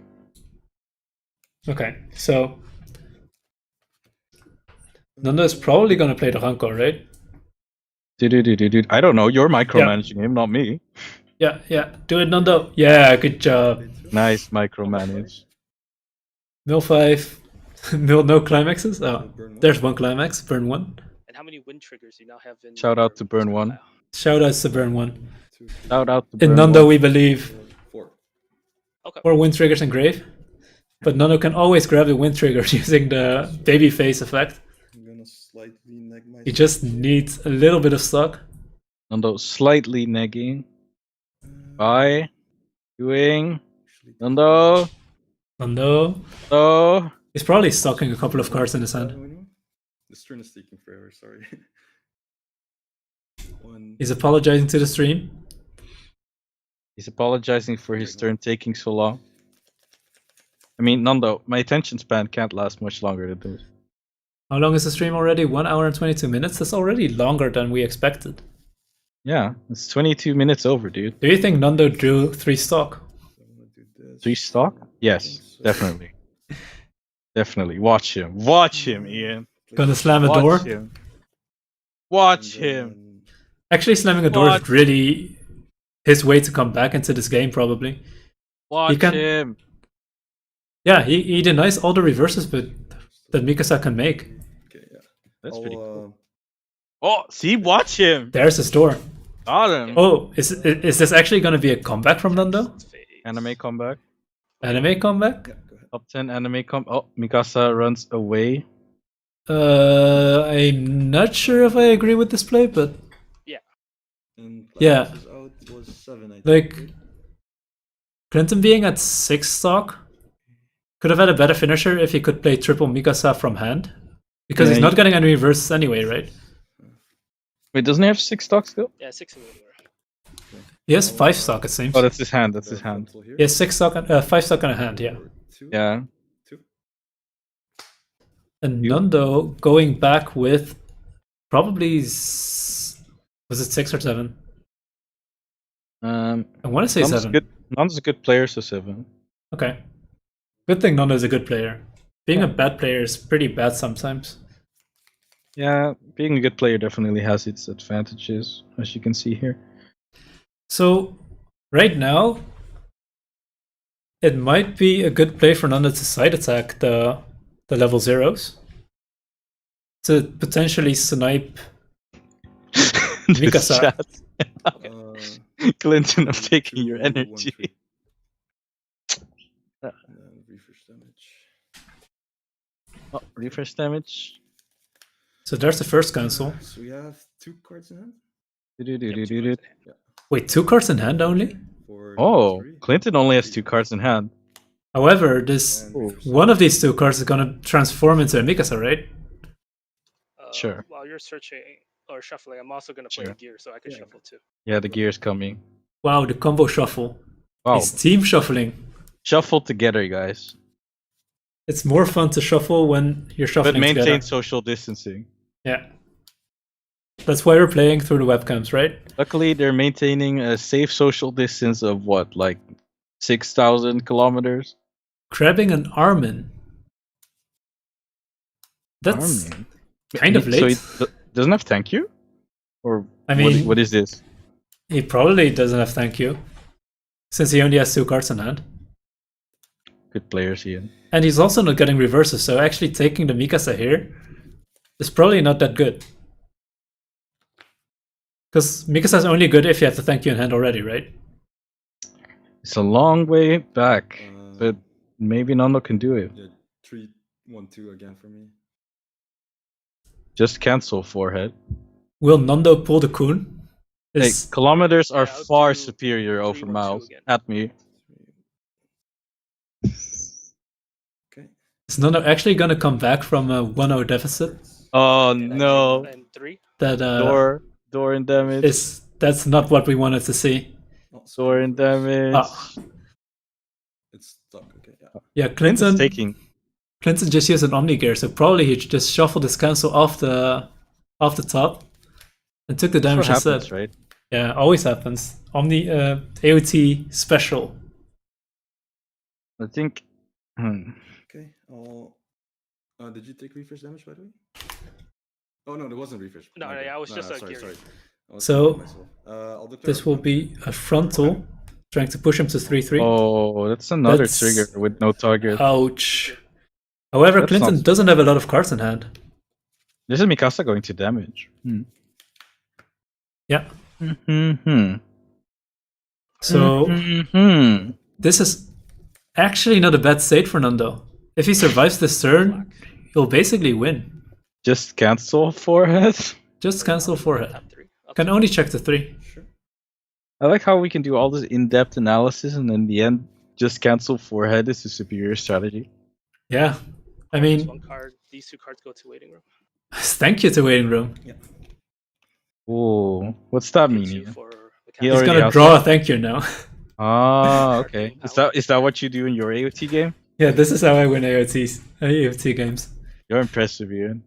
Okay, so Nando is probably going to play the Ranko, right? Dude. I don't know. You're micromanaging him, not me. Yeah. Do it, Nando. Yeah, good job. Nice micromanage. Mill 5. Mill no climaxes? Oh, burn one. there's 1 climax. Burn 1. And how many wind triggers do you now have in? Shout out your to Burn One. pile? Shoutouts to Burn 1. 2, Shout out to In Burn Nando, One. we believe 4. Okay. 4 wind triggers in grave. But Nando can always grab the wind trigger using the babyface effect. I'm gonna slightly neg my. He just needs a little bit of stock. Nando slightly negging by doing Nando. Nando. He's probably stocking a couple of cards in his hand. This turn is taking forever. Sorry. 1. He's apologizing to the stream. He's apologizing for his turn taking so long. I mean, Nando, my attention span can't last much longer than this. How long is the stream already? 1 hour and 22 minutes? That's already longer than we expected. Yeah, it's 22 minutes over, dude. Do you think Nando drew 3 stock? So I'm gonna do this. 3 stock? Yes, definitely. Definitely. Watch him. Watch him, Ian. Gonna slam a door? Watch him. Watch him. Actually, slamming a door What? is really his way to come back into this game, probably. Watch can- him. Yeah, he denies all the reverses but that Mikasa can make. Okay, yeah. That's pretty cool. I'll, Oh, see? Watch him. There's his door. Got him. Oh, is this actually gonna be a comeback from Nando? Anime comeback. Anime comeback? yeah, go ahead. Top 10 anime Oh, Mikasa runs away. I'm not sure if I agree with this play, but And Yeah. Climax out was 7, I think. like Clinton being at 6 stock could have had a better finisher if he could play triple Mikasa from hand. Because he's Yeah, not he- getting any reverses anyway, right? Wait, doesn't he have 6 stock still? Yeah, 6 in the order. He has 5 stock, it seems. Oh, that's his hand. That's The his hand. frontal here. He has 6 stock, 5 stock on a hand, yeah. Or 2. Yeah. 2. And You- Nando going back with probably was it 6 or 7? I want to say 7. Nando's a good player, so 7. Okay. Good thing Nando is a good player. Being a bad player is pretty bad sometimes. Yeah, being a good player definitely has its advantages, as you can see here. So, right now, it might be a good play for Nando to side attack the level 0s. To potentially snipe This Mikasa. chat. Uh, Clinton, I'm taking two, your one, energy. three. And then refresh damage. Oh, refresh damage. So there's the first cancel. So we have 2 cards in hand. Do-do-do-do-do-do. Wait, 2 cards in hand only? For Oh, 3. Clinton only has 2 cards in hand. However, this And refresh one of these 2 cards is gonna transform into a Mikasa, right? Sure. While you're searching or shuffling, I'm also gonna play Sure. a gear, so I can shuffle too. Yeah, the gear's coming. Wow, the combo shuffle. Wow. It's team shuffling. Shuffle together, guys. It's more fun to shuffle when you're shuffling But maintain together. social distancing. Yeah. That's why we're playing through the webcams, right? Luckily, they're maintaining a safe social distance of what, like 6,000 kilometers? Grabbing an Armin. That's Armin. kind of late. So it doesn't have thank you? Or I mean, what is this? he probably doesn't have thank you, since he only has 2 cards in hand. Good players, Ian. And he's also not getting reverses, so actually taking the Mikasa here is probably not that good. Because Mikasa is only good if you have the thank you in hand already, right? It's a long way back, but maybe Nando can do it. Yeah, 3, 1, 2 again for me. Just cancel forehead. Will Nando pull the Kun? Hey, kilometers are I'll far do superior 3, over 1, 2 miles. again. At me. Okay. Is Nando actually going to come back from a 1-0 deficit? Oh And then no. 3 and 3. That Door in damage. that's not what we wanted to see. Oh, Door in damage. Ah. It's stuck. Okay, yeah. Yeah, Clinton's taking. Clinton just used an Omni Gear, so probably he just shuffled his cancel off the top and took the That's damage what happens, instead. right? Yeah, always happens. Omni AOT special. I think. Okay. Did you take refresh damage by the way? Oh no, there wasn't refresh. No, My yeah, bad. I was just a sorry, gear. sorry. I was So, thinking myself. I'll declare This a will front. be a frontal, trying to push him to 3-3. Oh, that's another That's- trigger with no target. Ouch. However, That's Clinton not- doesn't have a lot of cards in hand. This is Mikasa going to damage. Yeah. Mm-hmm. So Mm-hmm. this is actually not a bad state for Nando. If he survives this turn, he'll basically win. Just cancel forehead. Just cancel forehead. Top 3. Can only check the 3. Sure. I like how we can do all this in-depth analysis and in the end, just cancel forehead is the superior strategy. Yeah. I This mean, one card, these 2 cards go to waiting room. thank you to waiting room. Oh, what's that Gives mean? you for He mechanics. He's already gonna has draw a thank you now. Ah, okay. Is that what you do in your AOT game? Yeah, this is how I win AOT games. You're impressive, Ian.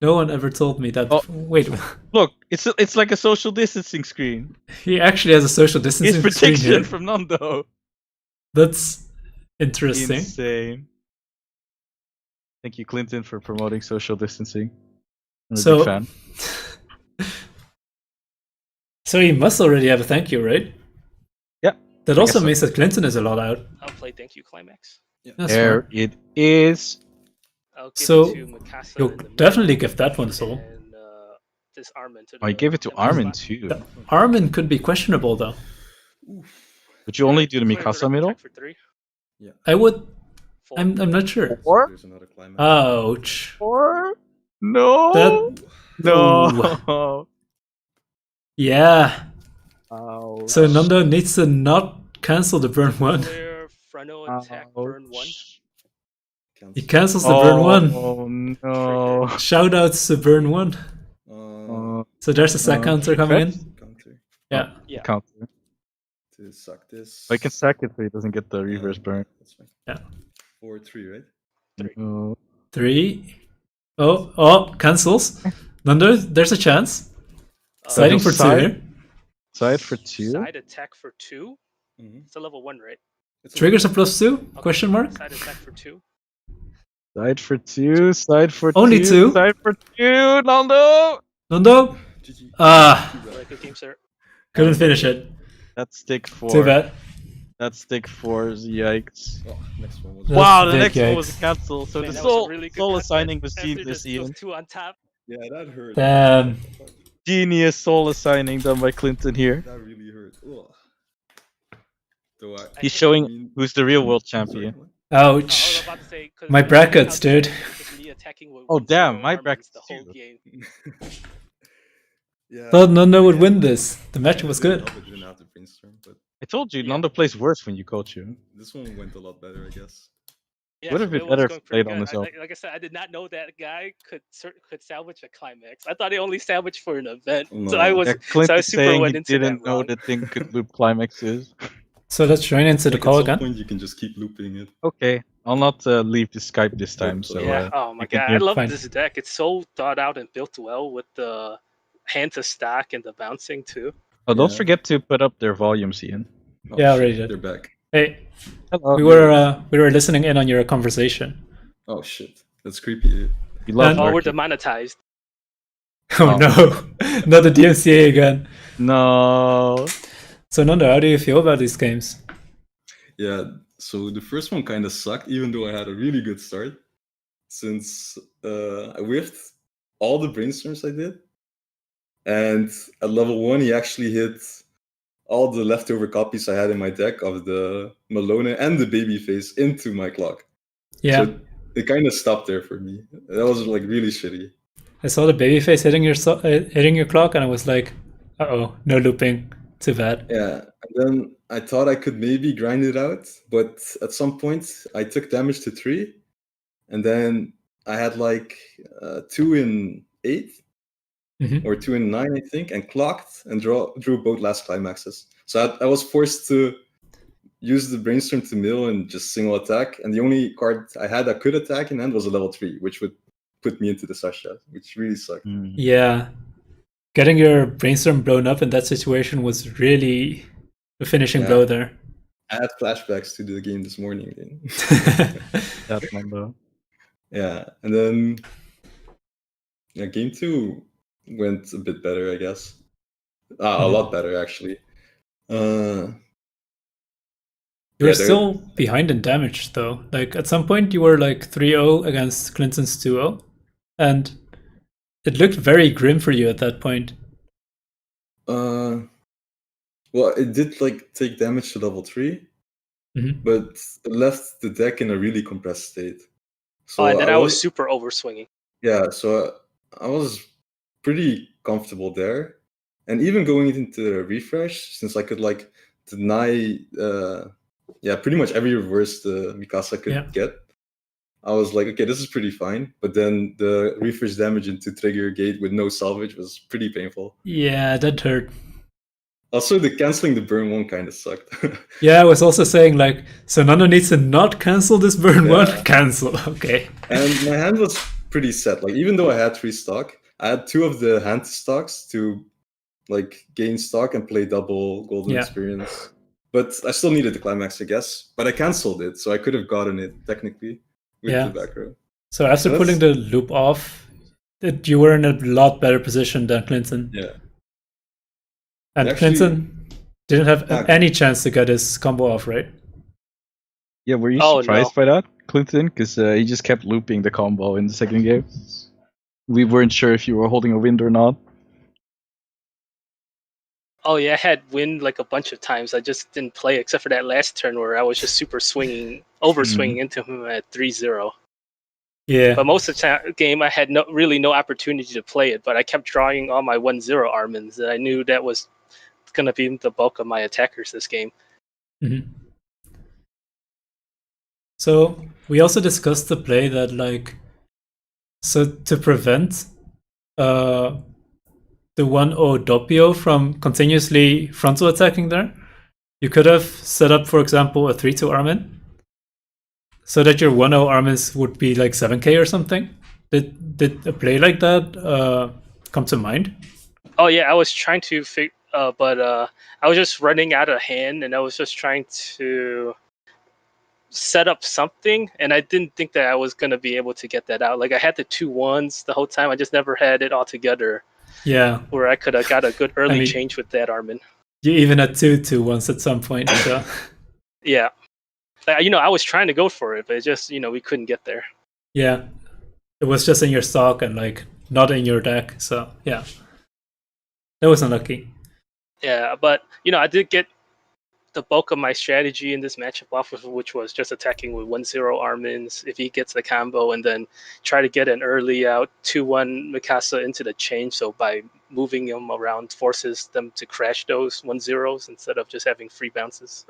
No one ever told me that. Oh. Wait, Look, it's like a social distancing screen. he actually has a social It's distancing screen protection here. from Nando. That's interesting. Insane. Thank you, Clinton, for promoting social distancing. I'm a So- big fan. So he must already have a thank you, right? Yeah. That I also guess so. means that Clinton is a lot out. I'll play Thank You Climax. That's There fine. it is. I'll give So, it to Mikasa You'll in the middle, definitely give that one a soul. and this Armin to Oh, you the gave it to middle Armin slot. too. The Armin could be questionable though. Would you only do the Clear Mikasa red middle? attack for 3. I would. 4. I'm not sure. Or? There's another climax. Ouch. Or? No. That. No. Yeah. Ouch. So Nando needs to not cancel the burn one. Clear frontal attack, burn 1. Cancel. He cancels the burn one. Oh no. Shoutouts to burn one. So there's a sack counter coming in. Counter Yeah. Yeah. Counter. to suck this. I can sack it so he doesn't get the reverse burn. That's fine. Yeah. 4-3, right? 3. No. 3. Oh, cancels. Nando, there's a chance. Sliding for 2 side? here. Side for 2? Side attack for 2? Mhm. It's a level 1, right? It's a Triggers a level +2? Okay, Question mark? Side attack for 2. Side for 2, side for Only 2, two? side for 2, Nando! Nando? one. GG. Ah, Too bad. Right, good game, sir. couldn't finish it. That's stick Too 4. bad. That's stick 4, yikes. Oh, next one was. That's Wow, the big next one was a yikes. cancel. So Man, the that was a soul, really good soul cut assigning that was after genius, those Ian. 2 on top. Yeah, that hurt. Damn. What the fuck? Genius soul assigning done by Clinton here. That really hurt. Ugh. Though He's I showing mean- who's the real world sorry, champion. what? Oh, I was Ouch. about to say, 'cause My the brackets, knockout dude. strategy was just me attacking with Oh, 1-0 damn, my armies brackets the whole too. game. Yeah. Thought Nando would win Yeah, this. The match I was didn't good. help it didn't have to brainstorm, but I told you, Yeah. Nando plays worse when you coach you. this one went a lot better, I guess. Yeah, Would have been it was better if going he pretty played on good. his own. Like I said, I did not know that guy could salvage a climax. I thought he only salvaged for an event. So I No. was Yeah, Clinton I super saying went he into that didn't know wrong. the thing could loop climaxes. So let's join into the Like, call at some again. point, you can just keep looping it. Okay, I'll not leave the Skype this time, so Yeah. Oh my you can god, I hear. love Fine. this deck. It's so thought out and built well with the hand to stack and the bouncing too. Oh, don't Yeah. forget to put up their volumes, Ian. Oh, Yeah, shit, already did. They're back. Hey, Hello. we were listening in on your conversation. Oh shit, that's creepy. Dude. We love And- Oh, we're working. demonetized. Oh Oh. no, not the DMCA again. No. So Nando, how do you feel about these games? Yeah, so the first one kind of sucked, even though I had a really good start, since I whiffed all the brainstorms I did, and at level 1 he actually hit all the leftover copies I had in my deck of the Malone and the Babyface into my clock. Yeah, So it kind of stopped there for me. That was like really shitty. I saw the babyface hitting your clock, and I was like, "Uh-oh, no looping. Too bad." Yeah, and then I thought I could maybe grind it out, but at some point I took damage to 3, and then I had like 2 in 8 Mhm. or 2 in 9, I think, and clocked and drew both last climaxes. So I was forced to use the brainstorm to mill and just single attack, and the only card I had that could attack in hand was a level 3, which would put me into the Sasha, which really sucked. Yeah, getting your brainstorm blown up in that situation was really the finishing Yeah. blow there. I had flashbacks to the game this morning. That Nando. Yeah, and then game 2 went a bit better, I guess. A lot better, actually. You were Yeah, still behind in damage, though. Like, at some point, you were like 3-0 against Clinton's 2-0. And it looked very grim for you at that point. Well, it did like take damage to level 3, Mhm. but it left the deck in a really compressed state. So And then I was super overswinging. yeah, so I was pretty comfortable there, and even going into the refresh, since I could like deny, pretty much every reverse the Mikasa could get. I was like, okay, this is pretty fine. But then the refresh damage into trigger gate with no salvage was pretty painful. Yeah, that hurt. Also, the canceling the burn 1 kind of sucked. Yeah, I was also saying, like, so Nando needs to not cancel this burn 1? Cancel, okay. And my hand was pretty set. Like, even though I had 3 stock, I had 2 of the hand stocks to like gain stock and play double golden experience. But I still needed the climax, I guess. But I canceled it, so I could have gotten it technically with the back row. So after pulling the loop off, you were in a lot better position than Clinton. Yeah. And Actually, Clinton didn't have any chance to get his combo off, right? Yeah, were you surprised by that, Clinton? Because he just kept looping the combo in the second game. We weren't sure if you were holding a wind or not. Oh yeah, I had wind like a bunch of times. I just didn't play except for that last turn where I was just super overswinging into him at 3-0. Yeah. But most of the game, I had really no opportunity to play it. But I kept drawing all my 1-0 Armins, and I knew that was going to be the bulk of my attackers this game. Mm-hmm. So we also discussed the play that, like, so to prevent the 1-0 Doppio from continuously frontal attacking there, you could have set up, for example, a 3-2 Armin, so that your 1-0 Armins would be like 7k or something. Did a play like that come to mind? Oh yeah, I was trying to but I was just running out of hand, and I was just trying to set up something, and I didn't think that I was gonna be able to get that out. Like I had the 2-1s the whole time. I just never had it all together. Yeah. Where I could have got a good early I mean, change with that Armin. You even had 2-2-1s at some point. So. Yeah. I was trying to go for it, but it just, we couldn't get there. Yeah. It was just in your stock and like not in your deck. So yeah. That was unlucky. Yeah, but I did get the bulk of my strategy in this matchup off of, which was just attacking with 1-0 Armins if he gets the combo, and then try to get an early out 2-1 Mikasa into the chain. So by moving him around, forces them to crash those 1-0s instead of just having free bounces.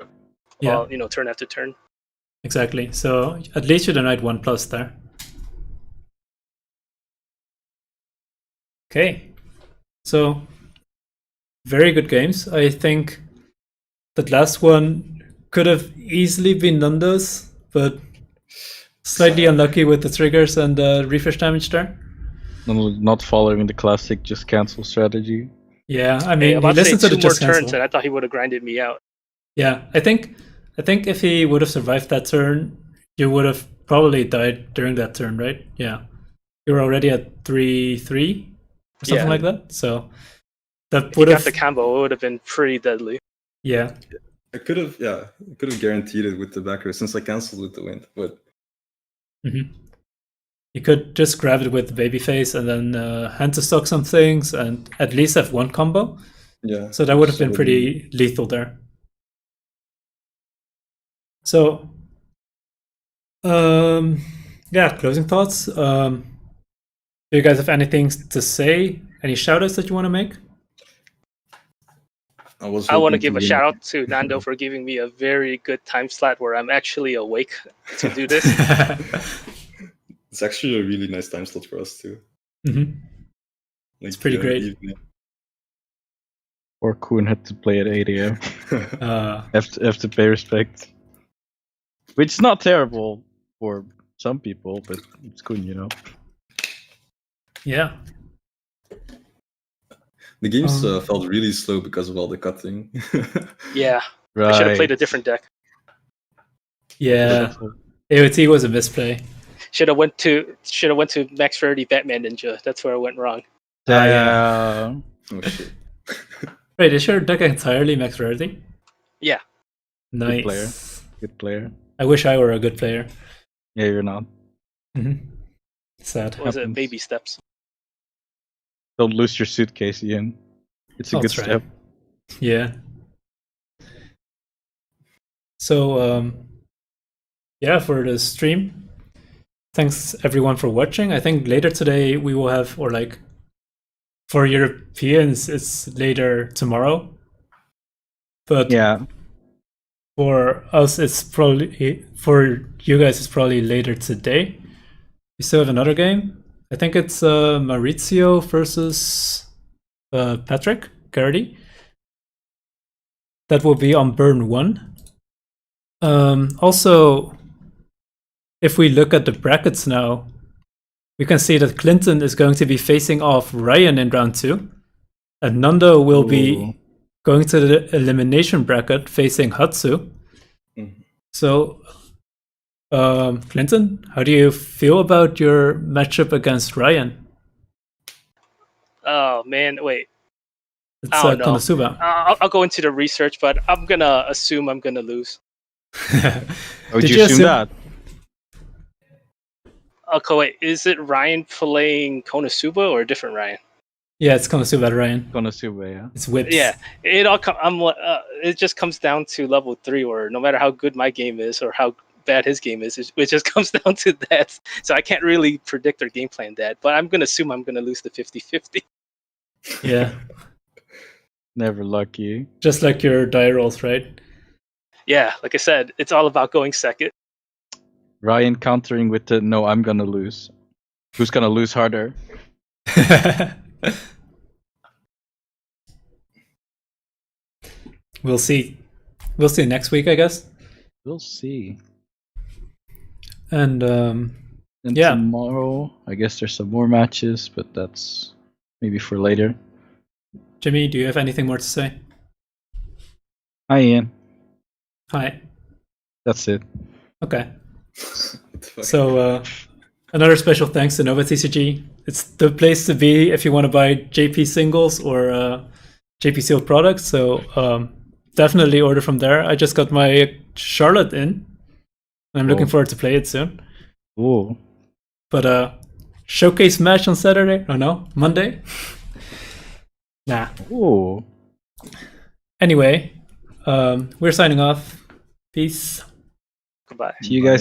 Yeah. Turn after turn. Exactly. So at least you denied 1+ there. Okay. So very good games. I think that last one could have easily been Nando's, but slightly unlucky with the triggers and the refresh damage there. Not following the classic just cancel strategy. Yeah, I mean, he listened to the just cancel. turns, and I thought he would have grinded me out. Yeah, I think if he would have survived that turn, you would have probably died during that turn, right? Yeah, you were already at 3-3 or something like that. So that would have got the combo. It would have been pretty deadly. Yeah, I could have guaranteed it with the backer since I canceled with the wind, but you could just grab it with the babyface and then hand to stock some things and at least have one combo. Yeah. So that would have been pretty lethal there. So, closing thoughts. Do you guys have anything to say? Any shoutouts that you want to make? I want to give a shout out to Nando for giving me a very good time slot where I'm actually awake to do this. It's actually a really nice time slot for us too. Like, it's pretty great. Evening. Or Koen had to play at 8 a.m. have to pay respect. Which is not terrible for some people, but it's Koen, Yeah. The games felt really slow because of all the cutting. Yeah. Right. I should have played a different deck. Yeah. AOT was a misplay. Should have went to max rarity Batman Ninja. That's where I went wrong. Yeah. Oh shit. Wait, is your deck entirely max rarity? Yeah. Nice. Good player. I wish I were a good player. Yeah, you're not. Sad. Was it baby steps? Don't lose your suitcase, Ian. It's a good step. Yeah. So, for the stream, thanks everyone for watching. I think later today we will have, or like for Europeans, it's later tomorrow. But yeah, for us, it's probably, for you guys, it's probably later today. We still have another game. I think it's Maurizio versus Patrick Garrity. That will be on Burn 1. Also, if we look at the brackets now, we can see that Clinton is going to be facing off Ryan in round 2. And Nando will be going to the elimination bracket facing Hatsu. So, Clinton, how do you feel about your matchup against Ryan? Oh man, wait. It's Konosuba. I'll go into the research, but I'm gonna assume I'm gonna lose. Would you assume that? Okay, wait. Is it Ryan playing Konosuba or a different Ryan? Yeah, it's Konosuba Ryan. Konosuba, yeah. It's whips. Yeah, it just comes down to level 3, or no matter how good my game is or how bad his game is, it just comes down to that. So I can't really predict or game plan that, but I'm gonna assume I'm gonna lose the 50-50. Yeah. Never lucky. Just like your die rolls, right? Yeah, like I said, it's all about going second. Ryan countering with the no, I'm gonna lose. Who's gonna lose harder? We'll see. We'll see next week, I guess. We'll see. And tomorrow, I guess there's some more matches, but that's maybe for later. Jimmy, do you have anything more to say? Hi, Ian. Hi. That's it. Okay. What the fuck? So another special thanks to NovaTCG. It's the place to be if you want to buy JP singles or JP sealed products. So definitely order from there. I just got my Charlotte in. I'm looking forward to play it soon. Ooh. But showcase match on Saturday? Oh no, Monday? Nah. Ooh. Anyway, we're signing off. Peace. Goodbye. See you guys Bye.